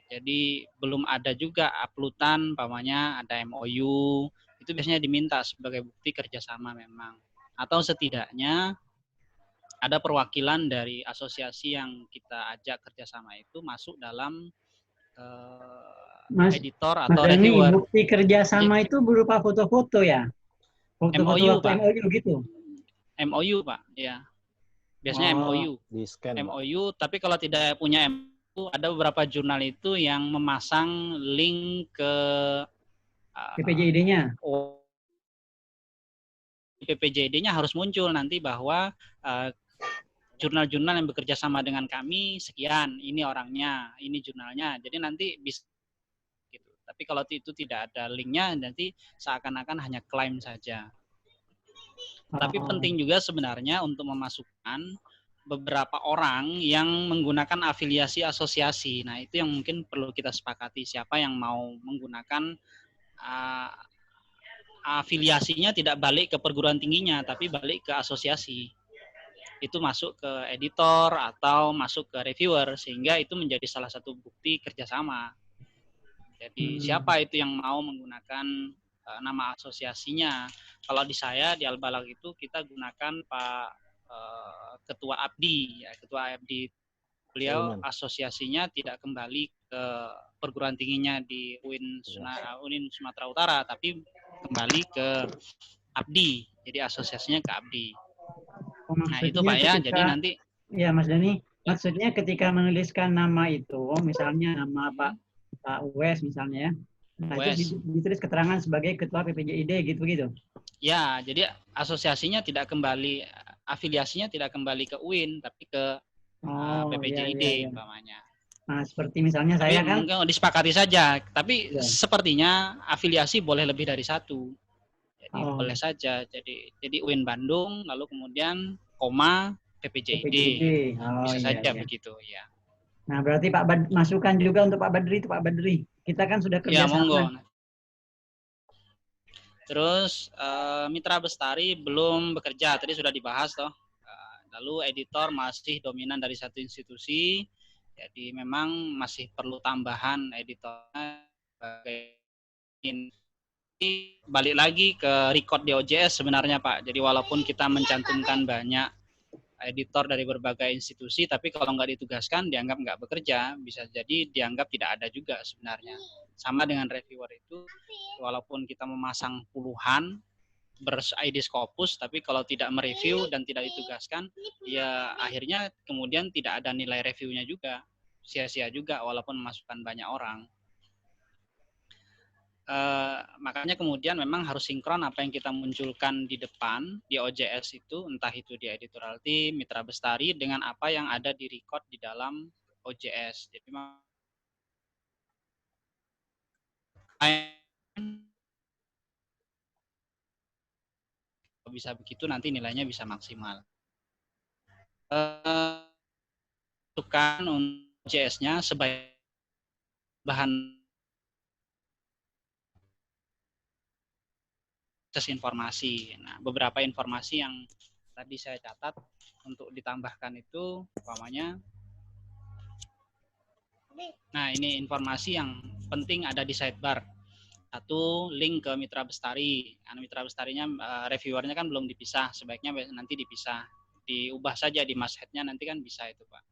Jadi belum ada juga uploadan, umpamanya ada MOU, itu biasanya diminta sebagai bukti kerjasama memang. Atau setidaknya ada perwakilan dari asosiasi yang kita ajak kerjasama itu masuk dalam Mas, editor Mas atau Dani, reviewer. bukti kerjasama Ya, itu berupa foto-foto ya? Foto-foto MOU, waktu Pak. MOU gitu? MOU, Pak. Ya, biasanya Oh, MOU. Di scan, Pak. MOU, tapi kalau tidak punya MOU, ada beberapa jurnal itu yang memasang link ke PPJID-nya. PPJID-nya harus muncul nanti bahwa jurnal-jurnal yang bekerja sama dengan kami sekian, ini orangnya, ini jurnalnya. Jadi nanti bisa gitu. Tapi kalau itu tidak ada linknya, nanti seakan-akan hanya klaim saja. Tapi penting juga sebenarnya untuk memasukkan beberapa orang yang menggunakan afiliasi asosiasi. Nah, itu yang mungkin perlu kita sepakati, siapa yang mau menggunakan afiliasinya tidak balik ke perguruan tingginya, tapi balik ke asosiasi. Itu masuk ke editor atau masuk ke reviewer, sehingga itu menjadi salah satu bukti kerjasama. Jadi siapa itu yang mau menggunakan nama asosiasinya. Kalau di saya, di Al-Balagh itu kita gunakan Pak Ketua Abdi. Ya, Ketua Abdi beliau asosiasinya tidak kembali ke perguruan tingginya di UIN Sumatera Utara, tapi kembali ke Abdi. Jadi asosiasinya ke Abdi. Nah itu Pak ya, jadi nanti. Ya Mas Dani, maksudnya ketika menuliskan nama itu, misalnya nama Pak Uwes misalnya ya, nah itu ditulis keterangan sebagai Ketua PPJID gitu-gitu. Ya, jadi asosiasinya tidak kembali, afiliasinya tidak kembali ke UIN, tapi ke PPJID umpamanya. Nah, seperti misalnya saya kan mungkin disepakati saja, tapi sepertinya afiliasi boleh lebih dari satu. Jadi boleh saja. Jadi UIN Bandung, lalu kemudian koma PPJID. Bisa saja begitu ya. Nah, berarti Pak masukan juga untuk Pak Badri itu Pak Badri. Kita kan sudah kerja sama. Monggo. Terus Mitra Bestari belum bekerja, tadi sudah dibahas toh. Lalu editor masih dominan dari satu institusi. Jadi memang masih perlu tambahan editornya balik lagi ke record di OJS sebenarnya Pak. Jadi walaupun kita mencantumkan banyak editor dari berbagai institusi, tapi kalau nggak ditugaskan dianggap nggak bekerja, bisa jadi dianggap tidak ada juga sebenarnya. Sama dengan reviewer itu, walaupun kita memasang puluhan ber-ID Scopus, tapi kalau tidak mereview dan tidak ditugaskan, ya akhirnya kemudian tidak ada nilai reviewnya juga, sia-sia juga walaupun memasukkan banyak orang. Makanya kemudian memang harus sinkron apa yang kita munculkan di depan di OJS itu, entah itu di editorial team, Mitra Bestari, dengan apa yang ada di record di dalam OJS. Jadi bisa begitu nanti nilainya bisa maksimal. Masukkan OJS-nya sebagai bahan informasi. Nah, beberapa informasi yang tadi saya catat untuk ditambahkan itu, umpamanya, nah ini informasi yang penting ada di sidebar. Satu, link ke Mitra Bestari. Karena Mitra Bestarinya, reviewernya kan belum dipisah, sebaiknya nanti dipisah. Diubah saja di masthead-nya, nanti kan bisa itu Pak.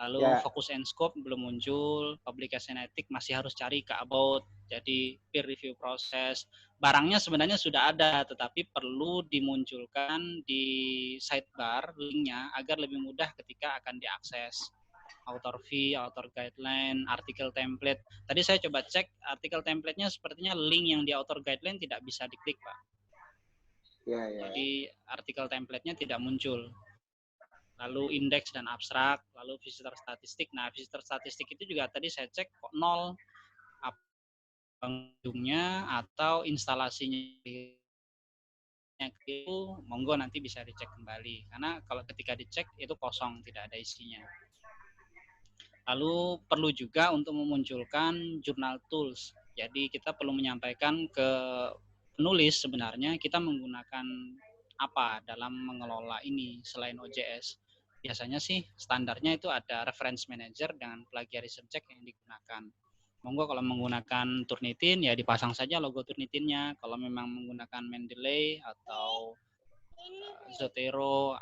Lalu focus and scope belum muncul, publication ethic masih harus cari ke about, jadi peer review proses. Barangnya sebenarnya sudah ada, tetapi perlu dimunculkan di sidebar linknya agar lebih mudah ketika akan diakses. Author fee, author guideline, artikel template. Tadi saya coba cek artikel template-nya sepertinya link yang di author guideline tidak bisa diklik Pak. Jadi artikel template-nya tidak muncul. Lalu indeks dan abstrak, lalu visitor statistik. Nah, visitor statistik itu juga tadi saya cek kok 0 pengunjungnya atau instalasinya itu, monggo nanti bisa dicek kembali. Karena kalau ketika dicek itu kosong, tidak ada isinya. Lalu perlu juga untuk memunculkan journal tools. Jadi kita perlu menyampaikan ke penulis sebenarnya kita menggunakan apa dalam mengelola ini selain OJS. Biasanya sih standarnya itu ada reference manager dengan plagiarism check yang digunakan. Monggo kalau menggunakan Turnitin ya dipasang saja logo Turnitinnya. Kalau memang menggunakan Mendeley atau Zotero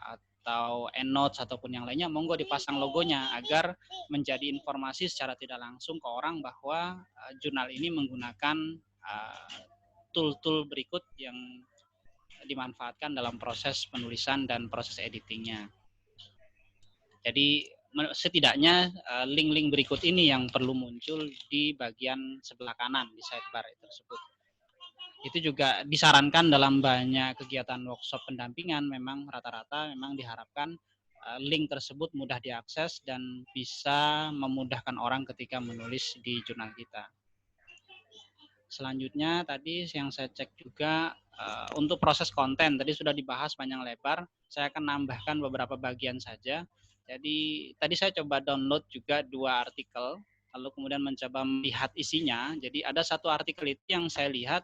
atau EndNotes ataupun yang lainnya, monggo dipasang logonya agar menjadi informasi secara tidak langsung ke orang bahwa jurnal ini menggunakan tool-tool berikut yang dimanfaatkan dalam proses penulisan dan proses editingnya. Jadi setidaknya link-link berikut ini yang perlu muncul di bagian sebelah kanan di sidebar tersebut. Itu juga disarankan dalam banyak kegiatan workshop pendampingan, memang rata-rata memang diharapkan link tersebut mudah diakses dan bisa memudahkan orang ketika menulis di jurnal kita. Selanjutnya tadi yang saya cek juga untuk proses konten, tadi sudah dibahas panjang lebar, saya akan nambahkan beberapa bagian saja. Jadi tadi saya coba download juga 2 artikel, lalu kemudian mencoba melihat isinya. Jadi ada satu artikel itu yang saya lihat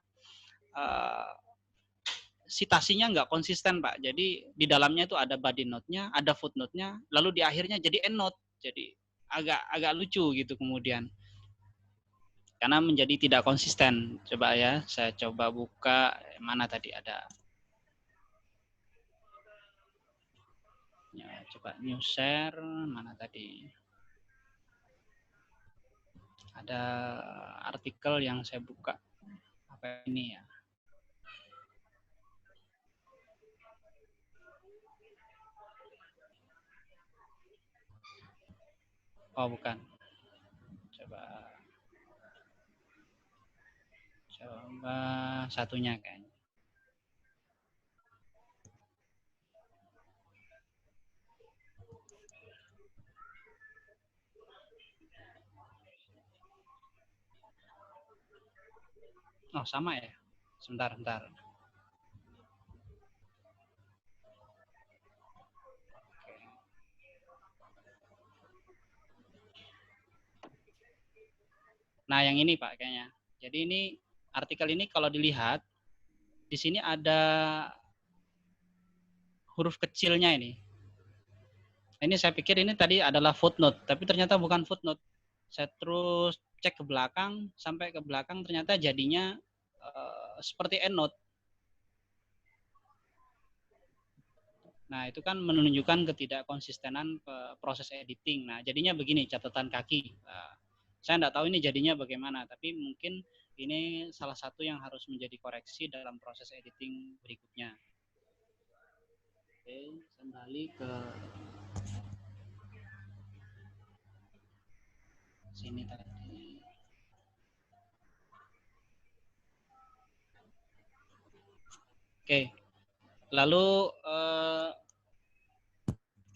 citasinya nggak konsisten, Pak. Jadi di dalamnya itu ada body note-nya, ada footnote-nya, lalu di akhirnya jadi endnote. Jadi agak lucu gitu kemudian. Karena menjadi tidak konsisten. Coba ya, saya coba buka mana tadi ada. Ya, coba new share mana tadi. Ada artikel yang saya buka. Apa ini ya? Oh, bukan. Coba satunya kayaknya. Oh, sama ya. Sebentar. Nah, yang ini Pak kayaknya. Jadi ini artikel ini kalau dilihat di sini ada huruf kecilnya ini. Ini saya pikir ini tadi adalah footnote, tapi ternyata bukan footnote. Saya terus cek ke belakang, sampai ke belakang ternyata jadinya seperti endnote. Nah, itu kan menunjukkan ketidakkonsistenan proses editing. Nah, jadinya begini catatan kaki. Saya tidak tahu ini jadinya bagaimana, tapi mungkin ini salah satu yang harus menjadi koreksi dalam proses editing berikutnya. Oke, kembali ke sini tadi. Oke, lalu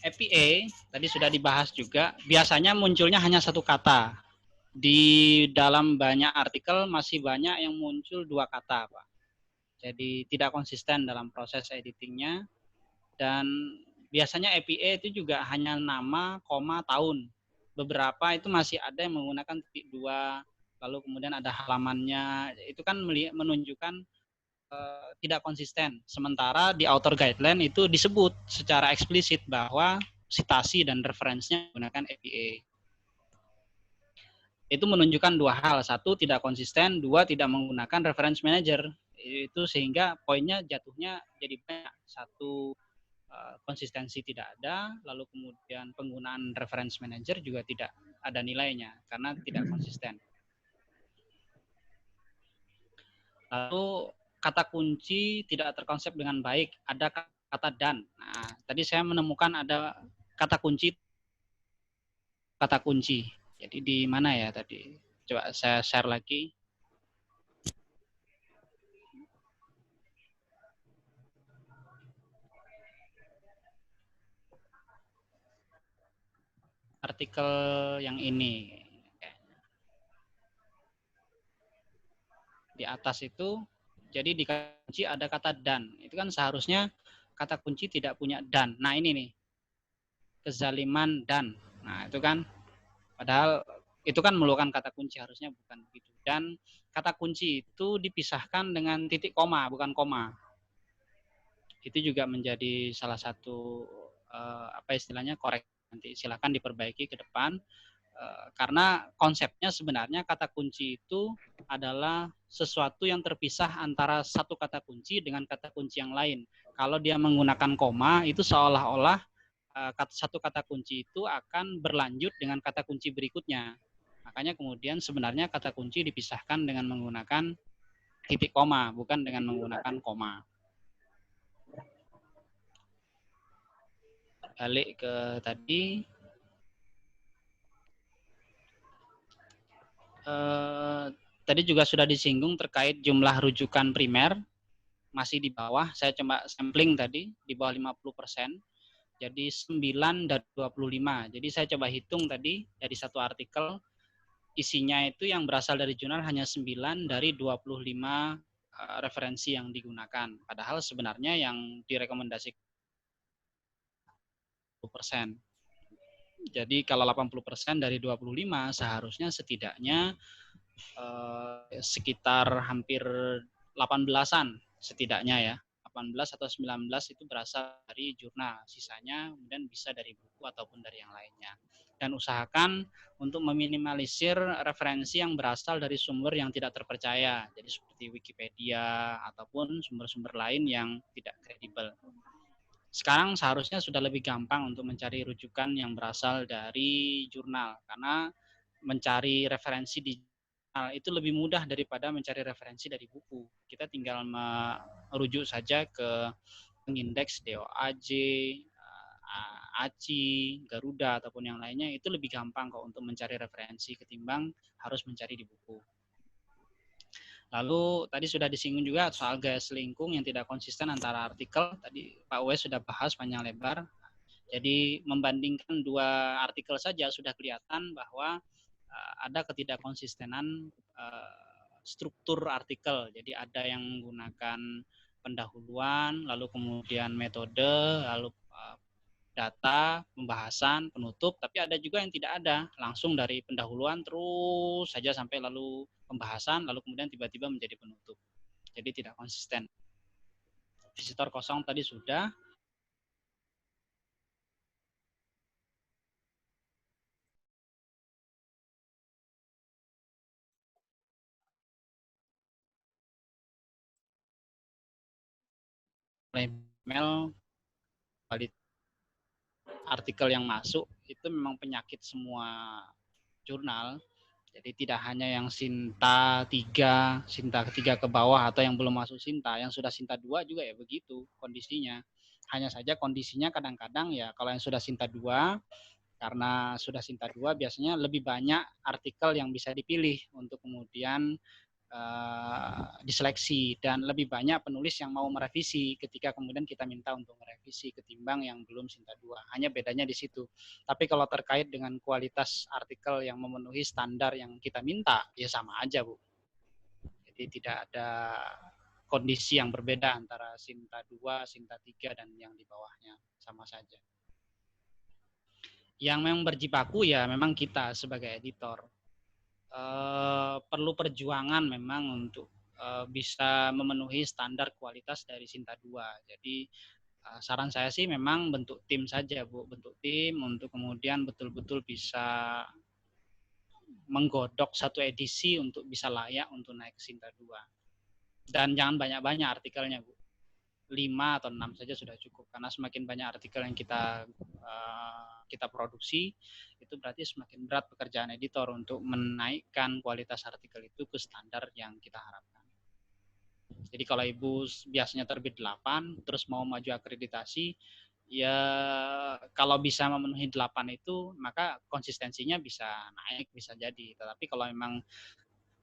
APA tadi sudah dibahas juga. Biasanya munculnya hanya satu kata. Di dalam banyak artikel masih banyak yang muncul 2 kata, Pak. Jadi tidak konsisten dalam proses editingnya. Dan biasanya APA itu juga hanya nama, koma, tahun. Beberapa itu masih ada yang menggunakan titik 2, lalu kemudian ada halamannya. Itu kan menunjukkan tidak konsisten. Sementara di author guideline itu disebut secara eksplisit bahwa citasi dan referensinya menggunakan APA. Itu menunjukkan 2 hal. 1, tidak konsisten. 2, tidak menggunakan reference manager. Itu sehingga poinnya jatuhnya jadi banyak. 1, konsistensi tidak ada, lalu kemudian penggunaan reference manager juga tidak ada nilainya karena tidak konsisten. Lalu kata kunci tidak terkonsep dengan baik, ada kata dan. Nah, tadi saya menemukan ada kata kunci. Jadi di mana ya tadi? Coba saya share lagi. Artikel yang ini. Di atas itu, jadi di kata kunci ada kata dan. Itu kan seharusnya kata kunci tidak punya dan. Nah ini nih, kezaliman dan. Nah itu kan, padahal itu kan meluangkan kata kunci, harusnya bukan begitu. Dan kata kunci itu dipisahkan dengan titik koma, bukan koma. Itu juga menjadi salah satu apa istilahnya korek. Nanti silakan diperbaiki ke depan. Karena konsepnya sebenarnya kata kunci itu adalah sesuatu yang terpisah antara satu kata kunci dengan kata kunci yang lain. Kalau dia menggunakan koma, itu seolah-olah satu kata kunci itu akan berlanjut dengan kata kunci berikutnya. Makanya kemudian sebenarnya kata kunci dipisahkan dengan menggunakan titik koma, bukan dengan menggunakan koma. Balik ke tadi. Tadi juga sudah disinggung terkait jumlah rujukan primer, masih di bawah. Saya coba sampling tadi, di bawah 50%. Jadi 9 dari 25. Jadi saya coba hitung tadi, dari satu artikel, isinya itu yang berasal dari jurnal hanya 9 dari 25 referensi yang digunakan. Padahal sebenarnya yang direkomendasikan 80%. Jadi kalau 80% dari 25 seharusnya setidaknya sekitar hampir 18-an setidaknya ya. 18 atau 19 itu berasal dari jurnal. Sisanya kemudian bisa dari buku ataupun dari yang lainnya. Dan usahakan untuk meminimalisir referensi yang berasal dari sumber yang tidak terpercaya. Jadi seperti Wikipedia ataupun sumber-sumber lain yang tidak kredibel. Sekarang seharusnya sudah lebih gampang untuk mencari rujukan yang berasal dari jurnal, karena mencari referensi di jurnal itu lebih mudah daripada mencari referensi dari buku. Kita tinggal merujuk saja ke pengindeks DOAJ, ACI, Garuda, ataupun yang lainnya, itu lebih gampang kok untuk mencari referensi ketimbang harus mencari di buku. Lalu tadi sudah disinggung juga soal gaya selingkung yang tidak konsisten antara artikel. Tadi Pak Uwais sudah bahas panjang lebar. Jadi membandingkan dua artikel saja sudah kelihatan bahwa ada ketidakkonsistenan struktur artikel. Jadi ada yang menggunakan pendahuluan, lalu kemudian metode, lalu data, pembahasan, penutup, tapi ada juga yang tidak ada, langsung dari pendahuluan terus saja sampai lalu pembahasan, lalu kemudian tiba-tiba menjadi penutup. Jadi tidak konsisten. Visitor kosong tadi sudah. Email, artikel yang masuk itu memang penyakit semua jurnal. Jadi tidak hanya yang Sinta 3, Sinta 3 ke bawah atau yang belum masuk Sinta, yang sudah Sinta 2 juga ya begitu kondisinya. Hanya saja kondisinya kadang-kadang ya kalau yang sudah Sinta 2, karena sudah Sinta 2 biasanya lebih banyak artikel yang bisa dipilih untuk kemudian diseleksi, dan lebih banyak penulis yang mau merevisi ketika kemudian kita minta untuk merevisi ketimbang yang belum Sinta 2. Hanya bedanya di situ. Tapi kalau terkait dengan kualitas artikel yang memenuhi standar yang kita minta, ya sama aja, Bu. Jadi tidak ada kondisi yang berbeda antara Sinta 2, Sinta 3, dan yang di bawahnya. Sama saja. Yang memang berjibaku ya memang kita sebagai editor. Perlu perjuangan memang untuk bisa memenuhi standar kualitas dari Sinta 2. Jadi saran saya sih memang bentuk tim saja, Bu. Bentuk tim untuk kemudian betul-betul bisa menggodok satu edisi untuk bisa layak untuk naik ke Sinta 2. Dan jangan banyak-banyak artikelnya, Bu. 5 atau 6 saja sudah cukup, karena semakin banyak artikel yang kita produksi, itu berarti semakin berat pekerjaan editor untuk menaikkan kualitas artikel itu ke standar yang kita harapkan. Jadi kalau Ibu biasanya terbit 8 terus mau maju akreditasi, ya kalau bisa memenuhi 8 itu maka konsistensinya bisa naik, bisa jadi. Tetapi kalau memang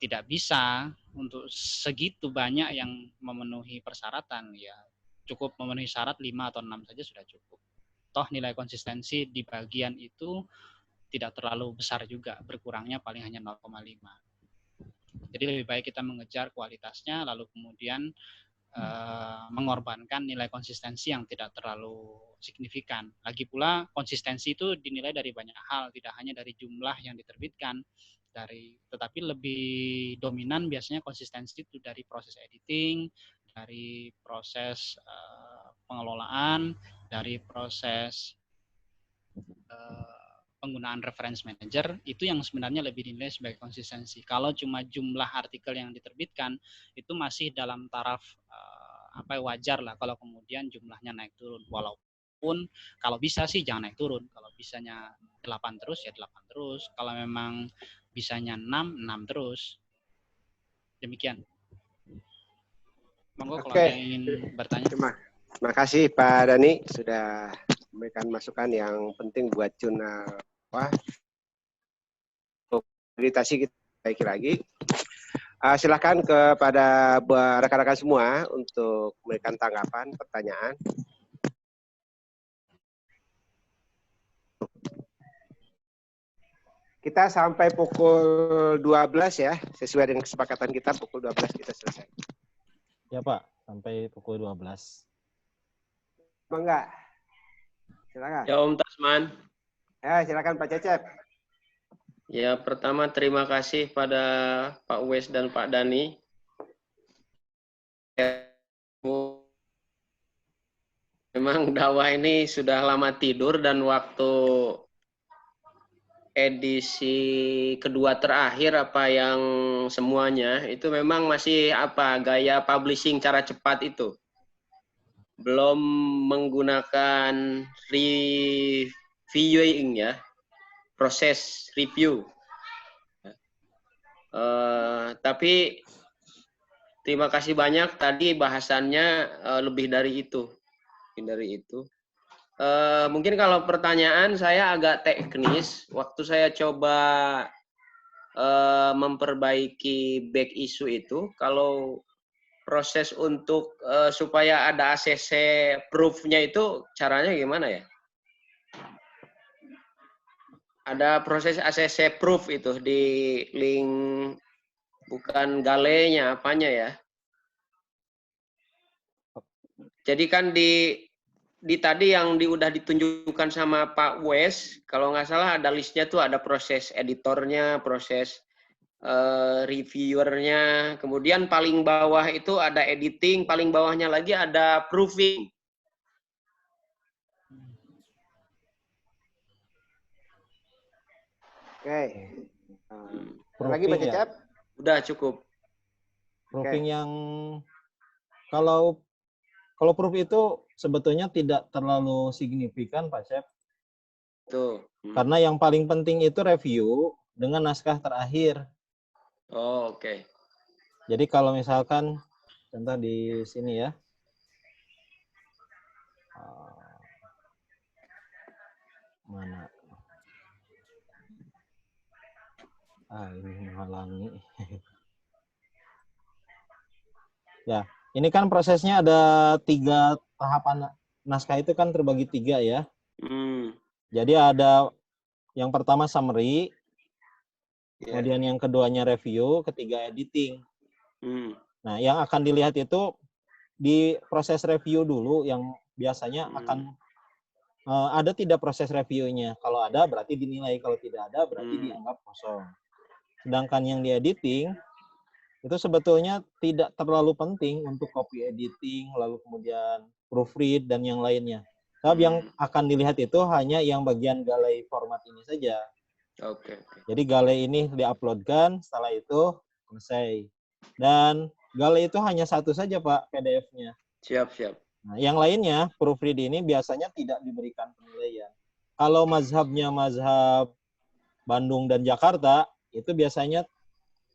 tidak bisa untuk segitu banyak yang memenuhi persyaratan, ya cukup memenuhi syarat 5 atau 6 saja sudah cukup. Toh nilai konsistensi di bagian itu tidak terlalu besar juga, berkurangnya paling hanya 0,5. Jadi lebih baik kita mengejar kualitasnya, lalu kemudian mengorbankan nilai konsistensi yang tidak terlalu signifikan. Lagi pula konsistensi itu dinilai dari banyak hal, tidak hanya dari jumlah yang diterbitkan, tetapi lebih dominan biasanya konsistensi itu dari proses editing, dari proses pengelolaan, dari proses penggunaan reference manager, itu yang sebenarnya lebih dinilai sebagai konsistensi. Kalau cuma jumlah artikel yang diterbitkan, itu masih dalam taraf wajar lah kalau kemudian jumlahnya naik turun. Walaupun pun kalau bisa sih jangan naik turun. Kalau bisanya 8 terus ya 8 terus. Kalau memang bisanya 6 terus. Demikian. Monggo kalau ada yang ingin bertanya. Terima kasih Pak Dani sudah memberikan masukan yang penting buat jurnal akreditasi kita baik lagi. Silakan kepada rekan-rekan semua untuk memberikan tanggapan, pertanyaan. Kita sampai pukul 12 ya, sesuai dengan kesepakatan kita pukul 12 kita selesai. Ya Pak, sampai pukul 12. Enggak? Silakan. Ya Om Tasman. Ya, silakan Pak Cecep. Ya, pertama terima kasih pada Pak Wes dan Pak Dani. Memang dakwah ini sudah lama tidur dan waktu edisi kedua terakhir apa yang semuanya itu memang masih gaya publishing cara cepat itu. Belum menggunakan reviewing ya, proses review. Tapi terima kasih banyak tadi bahasannya lebih dari itu. Mungkin kalau pertanyaan saya agak teknis. Waktu saya coba memperbaiki back issue itu, kalau proses untuk supaya ada ACC proof-nya itu caranya gimana ya? Ada proses ACC proof itu di link, bukan galenya, apanya ya? Jadi kan di tadi yang udah ditunjukkan sama Pak Wes, kalau nggak salah ada listnya tuh, ada proses editornya, proses reviewernya, kemudian paling bawah itu ada editing, paling bawahnya lagi ada proofing. Oke. Lagi Pak Cecep? Udah cukup. Proofing yang kalau proof itu sebetulnya tidak terlalu signifikan Pak Chef. Tuh. Karena yang paling penting itu review dengan naskah terakhir. Oh, oke. Jadi kalau misalkan contoh di sini ya. Mana? Ini menghalangi. Ya, ini kan prosesnya ada 3 tahapan naskah itu kan terbagi 3 ya. Jadi ada yang pertama summary, kemudian yang keduanya review, ketiga editing. Nah, yang akan dilihat itu di proses review dulu yang biasanya akan ada tidak proses reviewnya. Kalau ada berarti dinilai, kalau tidak ada berarti dianggap kosong. Sedangkan yang di editing itu sebetulnya tidak terlalu penting untuk copy editing, lalu kemudian proofread dan yang lainnya. Sebab yang akan dilihat itu hanya yang bagian galei format ini saja. Oke. Jadi galei ini diuploadkan, setelah itu selesai. Dan galei itu hanya satu saja Pak, PDF-nya. Siap. Nah, yang lainnya, proofread ini biasanya tidak diberikan penilaian. Kalau mazhabnya mazhab Bandung dan Jakarta, itu biasanya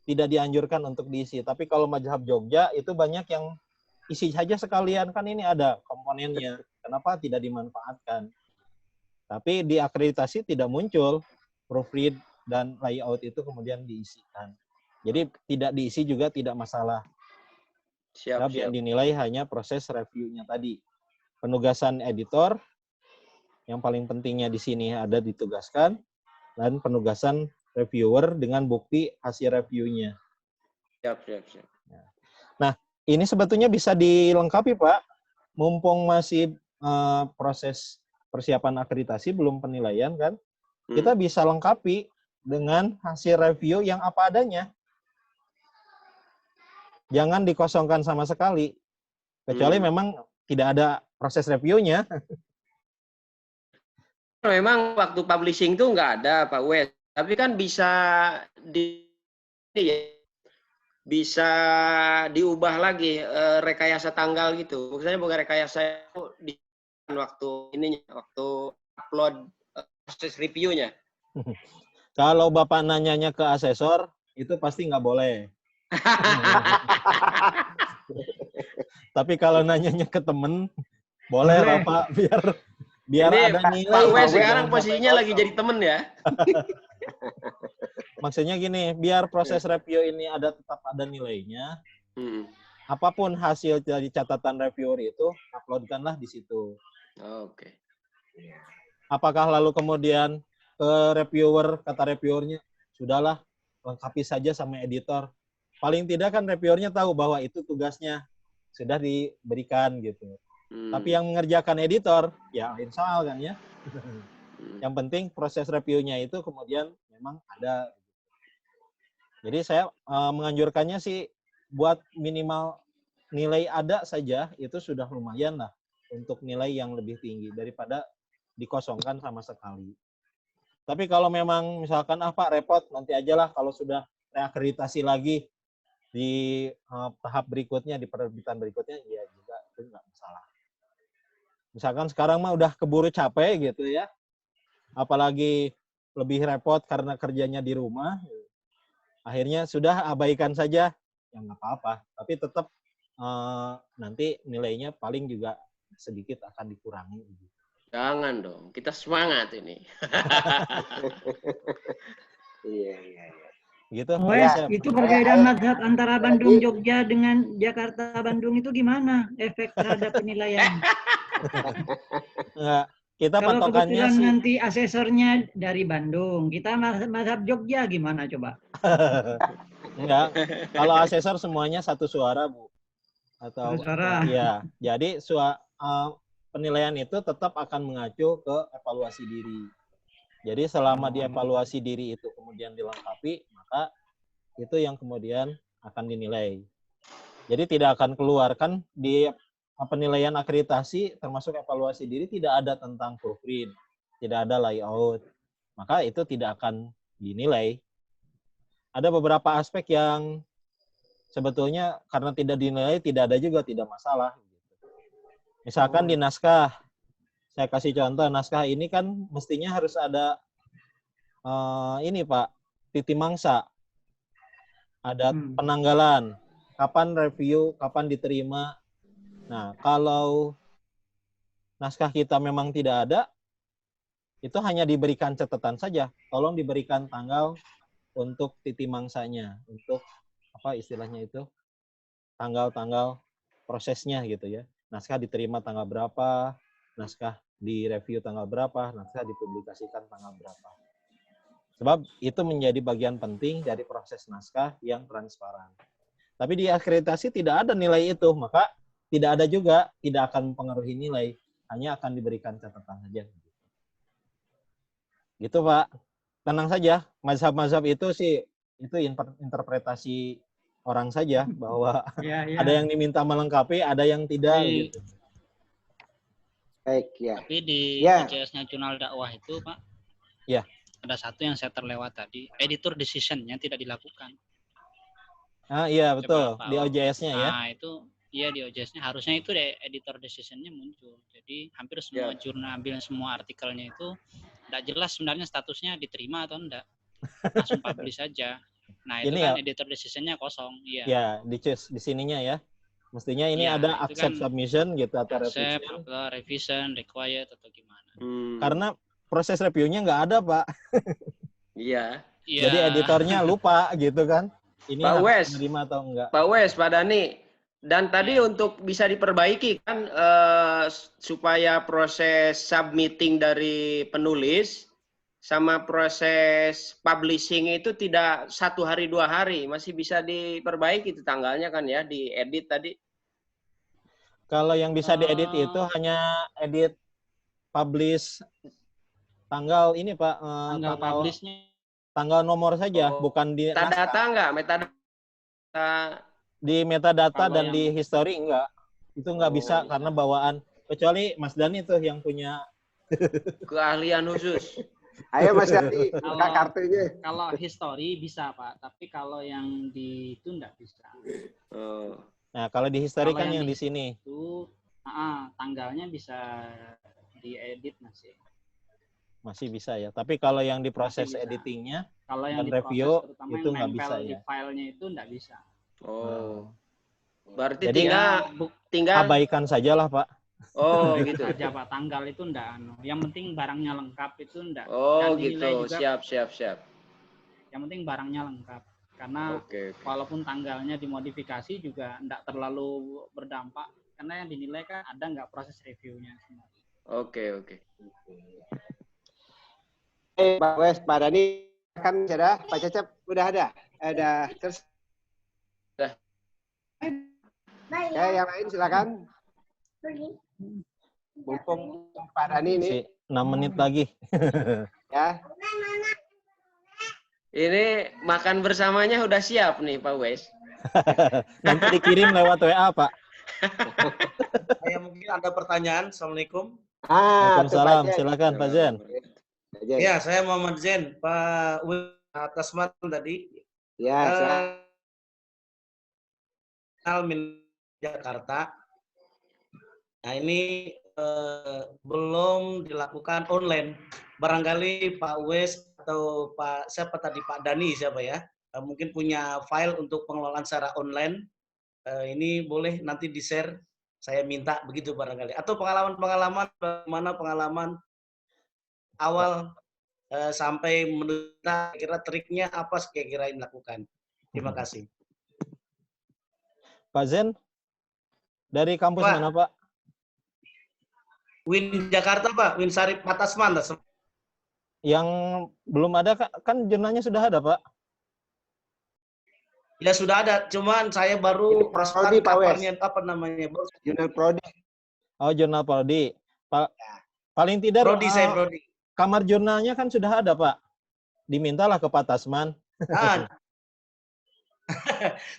tidak dianjurkan untuk diisi. Tapi kalau mazhab Jogja, itu banyak yang isi saja sekalian. Kan ini ada komponennya. Kenapa tidak dimanfaatkan? Tapi di akreditasi tidak muncul proofread dan layout itu kemudian diisikan. Jadi tidak diisi juga tidak masalah. Siap. Yang dinilai hanya proses reviewnya tadi. Penugasan editor, yang paling pentingnya di sini ada ditugaskan, dan penugasan reviewer dengan bukti hasil reviewnya. Siap. Nah, ini sebetulnya bisa dilengkapi Pak, mumpung masih proses persiapan akreditasi belum penilaian kan, kita bisa lengkapi dengan hasil review yang apa adanya. Jangan dikosongkan sama sekali, kecuali memang tidak ada proses reviewnya. Memang waktu publishing tuh nggak ada Pak Wes, tapi kan bisa diubah lagi rekayasa tanggal gitu. Maksudnya bukan rekayasa waktu upload proses reviewnya? Kalau Bapak nanyanya ke asesor, itu pasti nggak boleh. Tapi kalau nanyanya ke temen, boleh lah Pak, biar Ini ada nilai. Pak Wes gitu, sekarang jangan posisinya sampai lagi kosong. jadi temen ya. Maksudnya gini, biar proses review ini tetap ada nilainya. Apapun hasil dari catatan reviewer itu, uploadkanlah di situ. Oke. Apakah lalu kemudian ke reviewer, kata reviewernya, sudahlah, lengkapi saja sama editor. Paling tidak kan reviewernya tahu bahwa itu tugasnya sudah diberikan gitu. Tapi yang mengerjakan editor, ya lain soal kan ya. Yang penting proses reviewnya itu kemudian memang ada. Jadi saya menganjurkannya sih buat minimal nilai ada saja itu sudah lumayan lah untuk nilai yang lebih tinggi daripada dikosongkan sama sekali. Tapi kalau memang misalkan Pak repot nanti aja lah kalau sudah reakreditasi lagi di tahap berikutnya, di penerbitan berikutnya, ya juga itu nggak masalah. Misalkan sekarang mah udah keburu capek gitu ya, apalagi lebih repot karena kerjanya di rumah, akhirnya sudah abaikan saja, ya nggak apa-apa. Tapi tetap nanti nilainya paling juga sedikit akan dikurangi. Jangan dong, kita semangat ini. Iya. Gitu. Wes, itu perbedaan mazhab antara Bandung Jogja dengan Jakarta Bandung itu gimana efek terhadap penilaian? Enggak, kita Kalau patokannya kebetulan sih nanti asesornya dari Bandung, kita mazhab Jogja gimana coba? enggak. Kalau asesor semuanya satu suara, Bu. Atau Satu suara. ya. Jadi penilaian itu tetap akan mengacu ke evaluasi diri. Jadi selama dievaluasi diri itu kemudian dilengkapi, maka itu yang kemudian akan dinilai. Jadi tidak akan keluarkan di penilaian akreditasi termasuk evaluasi diri tidak ada tentang proofread, tidak ada layout. Maka itu tidak akan dinilai. Ada beberapa aspek yang sebetulnya karena tidak dinilai tidak ada juga tidak masalah. Misalkan di naskah, saya kasih contoh, naskah ini kan mestinya harus ada ini Pak, titi mangsa, ada penanggalan, kapan review, kapan diterima. Nah, kalau naskah kita memang tidak ada, itu hanya diberikan catatan saja. Tolong diberikan tanggal untuk titi mangsanya, untuk apa istilahnya itu, tanggal-tanggal prosesnya gitu ya. Naskah diterima tanggal berapa, naskah direview tanggal berapa, naskah dipublikasikan tanggal berapa. Sebab itu menjadi bagian penting dari proses naskah yang transparan. Tapi di akreditasi tidak ada nilai itu, maka tidak ada juga, tidak akan mempengaruhi nilai, hanya akan diberikan catatan saja. Gitu Pak, tenang saja, mazhab-mazhab itu sih, itu interpretasi orang saja, bahwa ada yang diminta melengkapi, ada yang tidak. Gitu. Baik, ya. Tapi di OJS-nya jurnal dakwah itu Pak, ya, ada satu yang saya terlewat tadi, editor decision-nya tidak dilakukan. Ah iya betul, di OJS-nya ya. Nah itu, iya di OJS-nya harusnya itu editor decision-nya muncul. Jadi hampir semua jurnal, hampir semua artikelnya itu tidak jelas sebenarnya statusnya diterima atau enggak. Langsung publish saja. Nah itu ini kan editor decision-nya kosong. Iya. Ya, di sininya ya. Mestinya ini ada accept kan submission gitu atau accept, revision, required atau gimana. Karena proses reviewnya nggak ada Pak. Iya. Jadi editornya lupa gitu kan. Ini Pak Wes, menerima atau enggak? Pak Wes, Pak Dani. Dan tadi untuk bisa diperbaiki kan supaya proses submitting dari penulis sama proses publishing itu tidak 1 hari 2 hari, masih bisa diperbaiki itu tanggalnya kan ya, diedit tadi. Kalau yang bisa diedit itu hanya edit publish tanggal ini Pak, tanggal publishnya. Tanggal nomor saja, bukan di metadata enggak? Metadata di metadata dan di history enggak. Itu enggak bisa karena bawaan, kecuali Mas Dani tuh yang punya keahlian khusus. Ayo Mas Dani, buka kartunya. Kalau history bisa Pak, tapi kalau yang di itu enggak bisa. Nah, kalau di history kan yang di sini. Itu Tanggalnya bisa diedit masih bisa ya. Tapi kalau yang di proses Masih bisa. editingnya Kalau yang dan diproses review terutama itu yang nggak nempel bisa di ya. filenya itu nggak bisa. Oh. Berarti Jadi tinggal abaikan sajalah Pak. Oh Itu gitu. saja Pak, tanggal itu enggak Yang penting barangnya lengkap itu enggak. Oh Dan dinilai gitu. juga, Siap. yang penting barangnya lengkap. Karena Oke. walaupun tanggalnya dimodifikasi juga enggak terlalu berdampak. Karena yang dinilai kan ada enggak proses reviewnya. Oke. Pak Wes, Pak Dani kan sudah, Pak Cecep udah ada terus. Sudah. Ya, yang lain silakan. Mumpung Pak Dani ini. 6 menit lagi. Ya. Ini makan bersamanya udah siap nih Pak Wes. Nanti dikirim lewat WA Pak. Saya mungkin ada pertanyaan. Assalamualaikum. Waalaikumsalam. Silakan Pak Zen. Ya, saya Muhammad Zen. Pak Tasman tadi. Ya, Jakarta. Nah, ini belum dilakukan online. Barangkali Pak Wes atau Pak siapa tadi Pak Dani siapa ya? Mungkin punya file untuk pengelolaan secara online. Ini boleh nanti di-share. Saya minta begitu barangkali. Atau pengalaman-pengalaman bagaimana pengalaman awal sampai menentukan kira triknya apa kira-kira yang dilakukan. Terima kasih. Pak Zen, dari kampus Pak. mana Pak? Win Jakarta Pak, Win Sarip Patasman. Yang belum ada kan jurnalnya sudah ada Pak? Ya sudah ada, cuman saya baru masukkan kabarnya apa namanya? Jurnal Prodi. Oh, jurnal Prodi. Pak, paling tidak Prodi saya Prodi. Kamar jurnalnya kan sudah ada Pak. Dimintalah ke Pak Tasman.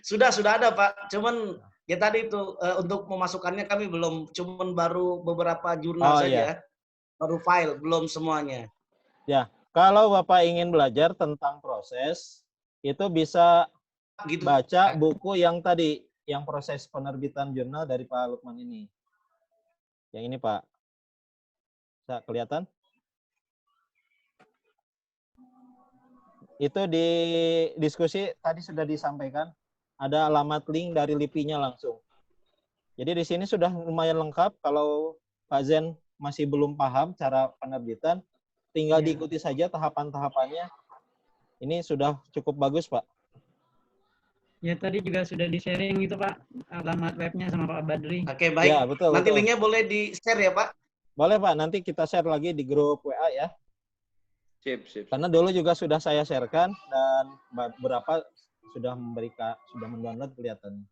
Sudah ada Pak. Cuman ya tadi itu untuk memasukkannya kami belum, cuman baru beberapa jurnal saja. Iya. Baru file, belum semuanya. Ya, kalau Bapak ingin belajar tentang proses, itu bisa gitu, baca buku yang tadi, yang proses penerbitan jurnal dari Pak Lukman ini. Yang ini Pak. Bisa kelihatan? Itu di diskusi tadi sudah disampaikan, ada alamat link dari LIPI-nya langsung. Jadi di sini sudah lumayan lengkap. Kalau Pak Zen masih belum paham cara penerbitan, tinggal diikuti saja tahapan-tahapannya. Ini sudah cukup bagus, Pak. Ya, tadi juga sudah di-sharing itu, Pak, alamat webnya sama Pak Badri. Oke, baik. Ya, betul, nanti betul. linknya boleh di-share ya, Pak? Boleh, Pak. Nanti kita share lagi di grup WA ya. Sip. Karena dulu juga sudah saya sharekan dan beberapa sudah mendownload kelihatan.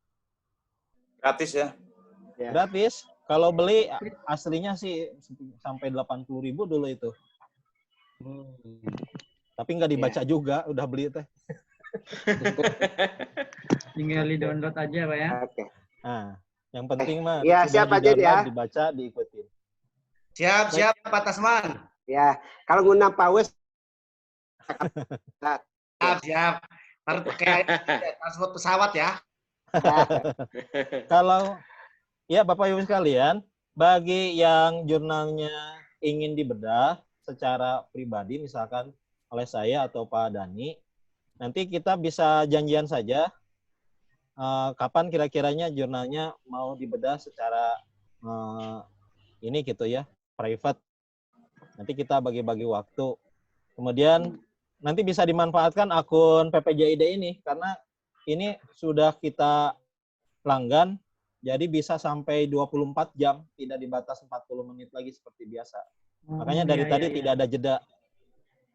Gratis ya? Gratis. Kalau beli aslinya sih sampai 80.000 dulu itu. Tapi nggak dibaca juga, udah beli teh. Tinggal di-download aja, Pak ya. Oke. Nah, yang penting mah ya, siap aja ya. Dibaca, diikutin. Siap Pak Tasman. Ya, kalau ngundang Pak Wes siap. Harus pakai transport pesawat ya. Kalau ya Bapak Ibu sekalian, bagi yang jurnalnya ingin dibedah secara pribadi, misalkan oleh saya atau Pak Dani, nanti kita bisa janjian saja kapan kira-kiranya jurnalnya mau dibedah secara ini gitu ya, private. Nanti kita bagi-bagi waktu. Kemudian nanti bisa dimanfaatkan akun PPJID ini karena ini sudah kita langgan, jadi bisa sampai 24 jam, tidak dibatas 40 menit lagi seperti biasa. Makanya dari tadi tidak ada jeda.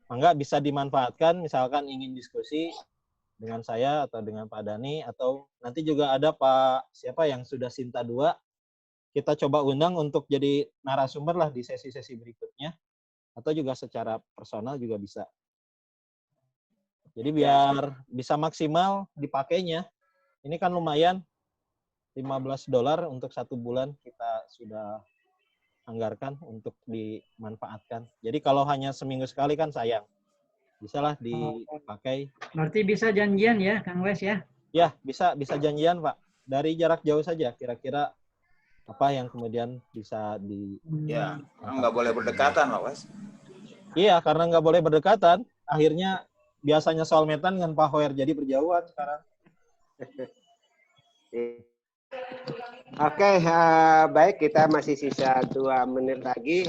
Maka bisa dimanfaatkan, misalkan ingin diskusi dengan saya atau dengan Pak Dani, atau nanti juga ada Pak siapa yang sudah Sinta 2, kita coba undang untuk jadi narasumber lah di sesi-sesi berikutnya, atau juga secara personal juga bisa. Jadi biar bisa maksimal dipakainya. Ini kan lumayan, $15 untuk 1 bulan kita sudah anggarkan untuk dimanfaatkan. Jadi kalau hanya seminggu sekali kan sayang. Bisalah dipakai. Berarti bisa janjian ya, Kang Wes ya? Ya, bisa janjian Pak. Dari jarak jauh saja, kira-kira apa yang kemudian bisa di Ya, nggak boleh berdekatan loh, Wes. Iya, karena nggak boleh berdekatan, akhirnya biasanya soal metan dengan Pak Hoer jadi berjauhan sekarang. Oke, baik, kita masih sisa 2 menit lagi.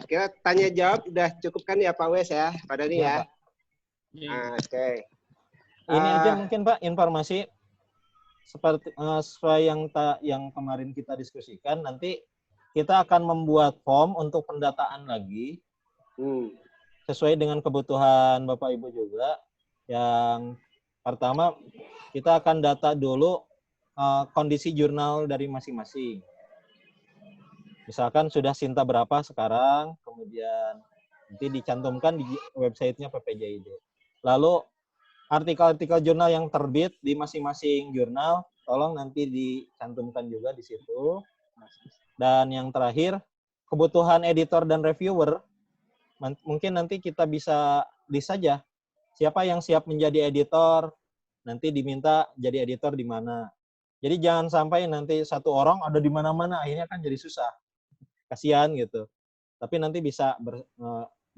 Kita tanya jawab udah cukup kan ya Pak Wes ya, Pak Dani Iya, ya. Pak. Oke. Ini aja mungkin Pak informasi seperti sesuai yang kemarin kita diskusikan. Nanti kita akan membuat form untuk pendataan lagi sesuai dengan kebutuhan Bapak Ibu juga. Yang pertama kita akan data dulu kondisi jurnal dari masing-masing. Misalkan sudah Sinta berapa sekarang, kemudian nanti dicantumkan di websitenya PPJID. Lalu artikel-artikel jurnal yang terbit di masing-masing jurnal, tolong nanti dicantumkan juga di situ. Dan yang terakhir, kebutuhan editor dan reviewer, mungkin nanti kita bisa list saja siapa yang siap menjadi editor, nanti diminta jadi editor di mana. Jadi jangan sampai nanti satu orang ada di mana-mana, akhirnya kan jadi susah. Kasihan gitu. Tapi nanti bisa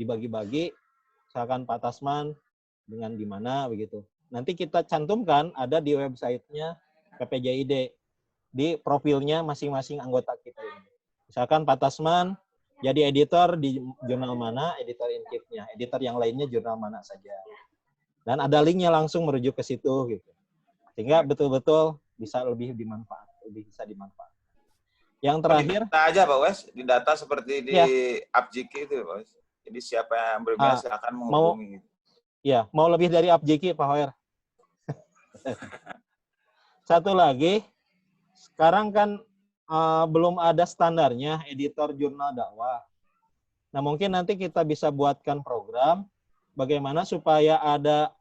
dibagi-bagi, misalkan Pak Tasman dengan di mana begitu. Nanti kita cantumkan ada di websitenya PPJID, di profilnya masing-masing anggota kita ini. Misalkan Pak Tasman jadi editor di jurnal mana, editor in chief-nya. Editor yang lainnya jurnal mana saja. Dan ada linknya langsung merujuk ke situ gitu. Sehingga betul-betul bisa lebih bisa dimanfaatkan. Yang terakhir, Didata aja Pak Wes, di data seperti di Apjiki itu Pak Wes. Jadi siapa yang berminat silakan menghubungi. Ya, mau lebih dari Apjiki Pak Hoer. Satu lagi, sekarang kan belum ada standarnya editor jurnal dakwah. Nah, mungkin nanti kita bisa buatkan program bagaimana supaya ada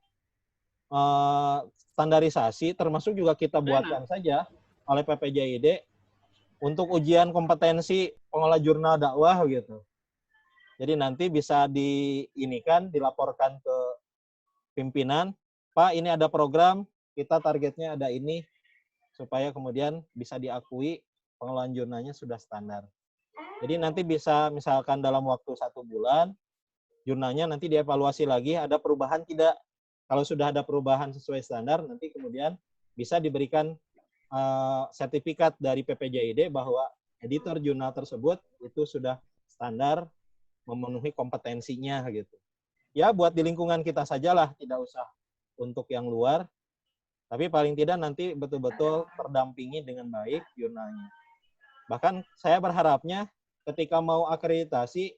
standarisasi, termasuk juga kita buatkan saja oleh PPJID untuk ujian kompetensi pengelola jurnal dakwah gitu. Jadi nanti bisa dilaporkan ke pimpinan, Pak ini ada program, kita targetnya ada ini, supaya kemudian bisa diakui pengelolaan jurnalnya sudah standar. Jadi nanti bisa misalkan dalam waktu 1 bulan, jurnalnya nanti dievaluasi lagi, ada perubahan tidak. Kalau sudah ada perubahan sesuai standar, nanti kemudian bisa diberikan sertifikat dari PPJID bahwa editor jurnal tersebut itu sudah standar, memenuhi kompetensinya gitu. Ya buat di lingkungan kita sajalah, tidak usah untuk yang luar, tapi paling tidak nanti betul-betul terdampingi dengan baik jurnalnya. Bahkan saya berharapnya ketika mau akreditasi,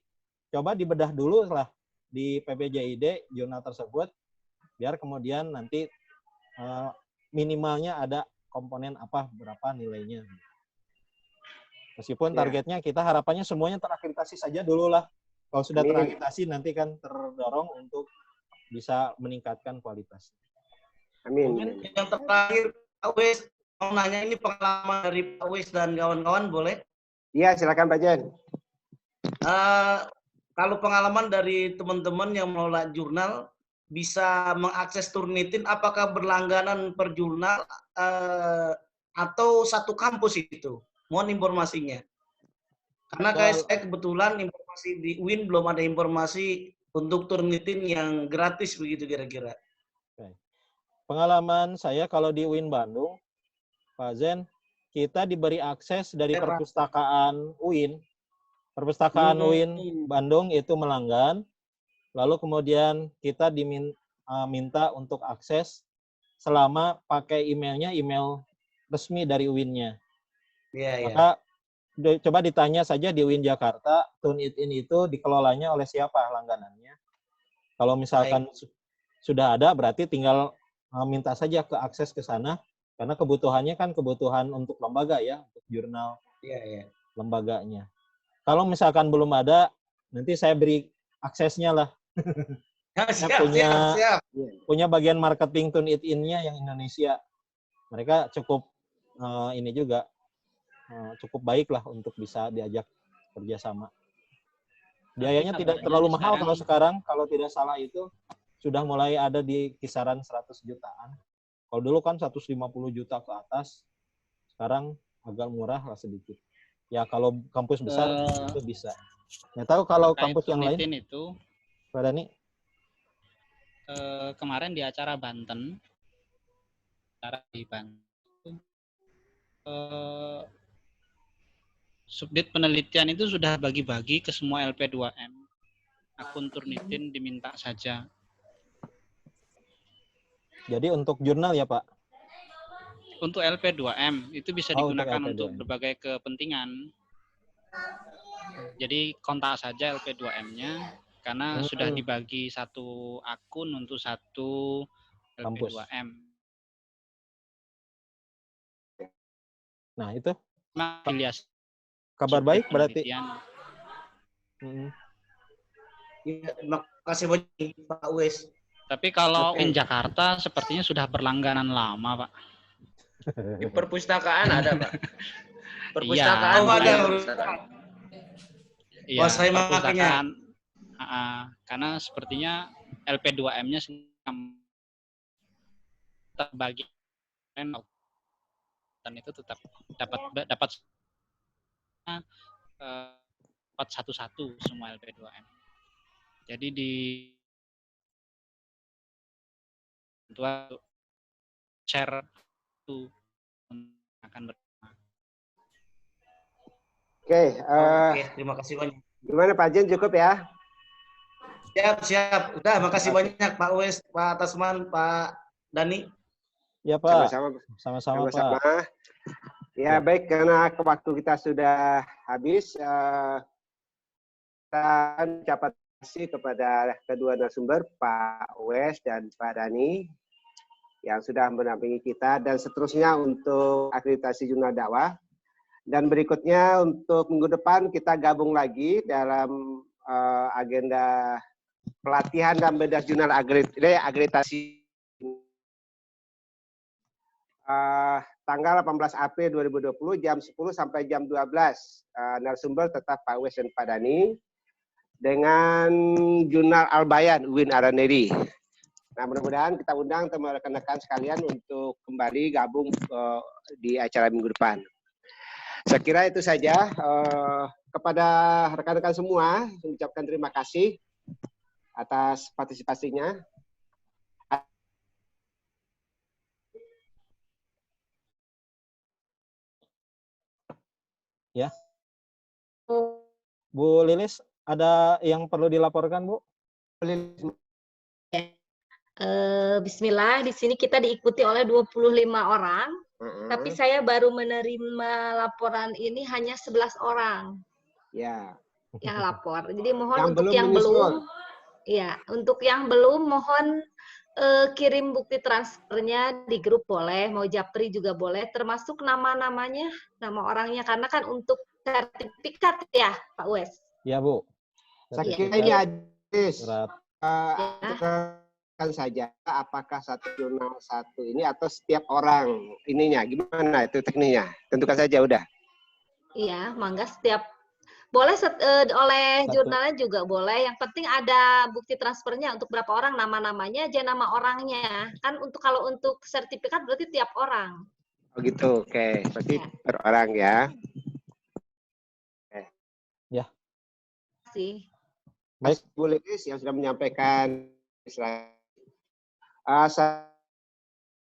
coba dibedah dulu lah di PPJID jurnal tersebut, biar kemudian nanti minimalnya ada komponen apa, berapa nilainya. Meskipun targetnya kita harapannya semuanya terakreditasi saja dulu lah. Kalau sudah terakreditasi nanti kan terdorong untuk bisa meningkatkan kualitas. Amin. Mungkin yang terakhir, Pak Wes, mau nanya ini pengalaman dari Pak Wes dan kawan-kawan boleh? Iya, silakan Pak Jen. Kalau pengalaman dari teman-teman yang mengelola jurnal, bisa mengakses Turnitin apakah berlangganan per jurnal atau satu kampus itu? Mohon informasinya. Karena saya kebetulan informasi di UIN belum ada informasi untuk Turnitin yang gratis begitu kira-kira. Pengalaman saya kalau di UIN Bandung, Pak Zen, kita diberi akses dari perpustakaan UIN. Perpustakaan UIN Bandung itu melanggan, lalu kemudian kita diminta untuk akses selama pakai emailnya, email resmi dari UIN-nya. Maka coba ditanya saja di UIN Jakarta, Turnitin itu dikelolanya oleh siapa langganannya. Kalau misalkan sudah ada, berarti tinggal minta saja ke akses ke sana, karena kebutuhannya kan kebutuhan untuk lembaga ya, untuk jurnal lembaganya. Kalau misalkan belum ada, nanti saya beri aksesnya lah. Punya bagian marketing Turnitin-nya yang Indonesia. Mereka cukup ini juga cukup baik lah untuk bisa diajak kerjasama. Biayanya tidak terlalu mahal kalau sekarang, kalau tidak salah itu sudah mulai ada di kisaran 100 jutaan. Kalau dulu kan 150 juta ke atas, sekarang agak murah lah sedikit. Ya kalau kampus besar itu bisa. Nggak tahu kalau kampus yang lain. Itu Pak Dani? Kemarin di acara Banten, subdit penelitian itu sudah bagi-bagi ke semua LP2M. Akun Turnitin diminta saja. Jadi untuk jurnal ya Pak? Untuk LP2M itu bisa digunakan untuk berbagai kepentingan. Jadi kontak saja LP2M-nya karena sudah dibagi satu akun untuk satu LP2M. Nah itu afiliasi. Kabar baik berarti. Ya, terima kasih banyak Pak Uwais. Tapi kalau in Jakarta sepertinya sudah berlangganan lama, Pak. Di perpustakaan ada, Pak. Perpustakaan ada. Iya, perpustakaan. Karena sepertinya LP2M-nya terbagi dan itu tetap dapat satu-satu semua LP2M. Jadi di share itu akan bersama. Oke, terima kasih banyak. Gimana Pak Jen, cukup ya? Siap. Udah, makasih banyak Pak Uwais, Pak Tasman, Pak Dani. Ya Pak. Sama-sama Pak. Ya baik, karena waktu kita sudah habis, kita ucapkan terima kasih kepada kedua narasumber Pak Uwais dan Pak Dani yang sudah mendampingi kita, dan seterusnya untuk akreditasi jurnal dakwah. Dan berikutnya untuk minggu depan kita gabung lagi dalam agenda pelatihan dan bedah jurnal akreditasi tanggal 18 April 2020 jam 10 sampai jam 12. Narasumber tetap Pak Uwais dan Pak Dani dengan jurnal Al-Bayan Win Araneri. Nah, mudah-mudahan kita undang teman rekan-rekan sekalian untuk kembali gabung di acara minggu depan. Saya kira itu saja. Kepada rekan-rekan semua, saya ucapkan terima kasih atas partisipasinya. Ya. Bu Lilis, ada yang perlu dilaporkan, Bu? Bismillah, di sini kita diikuti oleh 25 orang, tapi saya baru menerima laporan ini hanya 11 orang. Ya. Yang lapor. Jadi mohon untuk yang belum, ya, untuk yang belum mohon kirim bukti transfernya di grup boleh, mau japri juga boleh, termasuk nama-namanya, nama orangnya, karena kan untuk sertifikat ya, Pak Uwais. Ya, Bu. Saya kira ini ada kan saja apakah satu jurnal satu ini atau setiap orang ininya, gimana itu tekniknya? Tentukan saja udah. Iya, mangga setiap boleh oleh jurnalnya juga boleh. Yang penting ada bukti transfernya untuk berapa orang, nama-namanya aja, nama orangnya. Kan untuk kalau untuk sertifikat berarti tiap orang. Oh gitu, oke. Berarti per orang ya. Oke. Ya. Sih. Baik, Bu Lilis yang sudah menyampaikan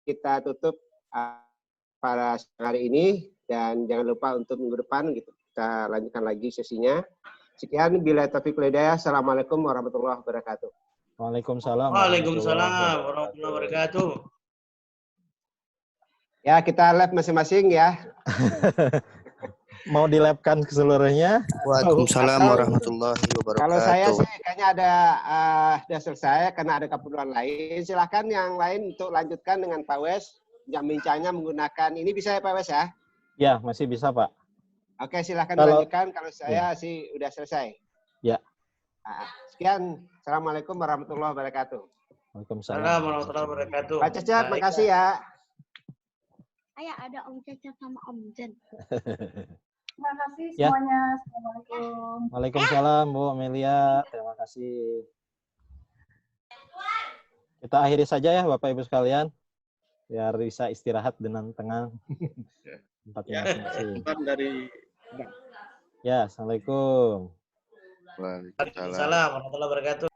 kita tutup pada hari ini, dan jangan lupa untuk minggu depan gitu kita lanjutkan lagi sesinya. Sekian, bila taufiq wal hidayah. Assalamualaikum warahmatullahi wabarakatuh. Waalaikumsalam. Waalaikumsalam warahmatullahi wabarakatuh. Ya, kita lab masing-masing ya. Mau dilabkan keseluruhnya? Waalaikumsalam warahmatullahi wabarakatuh. Kalau saya sih kayaknya sudah selesai karena ada keperluan lain. Silahkan yang lain untuk lanjutkan dengan Pak Uwais. Yang bincangnya menggunakan ini bisa ya Pak Uwais ya? Ya, masih bisa Pak. Oke, silahkan dilanjutkan. Kalau saya sih udah selesai. Ya. Sekian. Assalamualaikum warahmatullahi wabarakatuh. Waalaikumsalam warahmatullahi wabarakatuh. Pak Cecep, makasih ya. Ayah, ada Om Cecep sama Om Jen. Terima kasih Ya. semuanya. Assalamualaikum. Waalaikumsalam Bu Amelia. Terima kasih. Kita akhiri saja ya Bapak Ibu sekalian. Biar bisa istirahat dengan tenang. Tempatnya masing-masing. Dari Ya, assalamualaikum. Waalaikumsalam. Waalaikumsalam warahmatullahi wabarakatuh.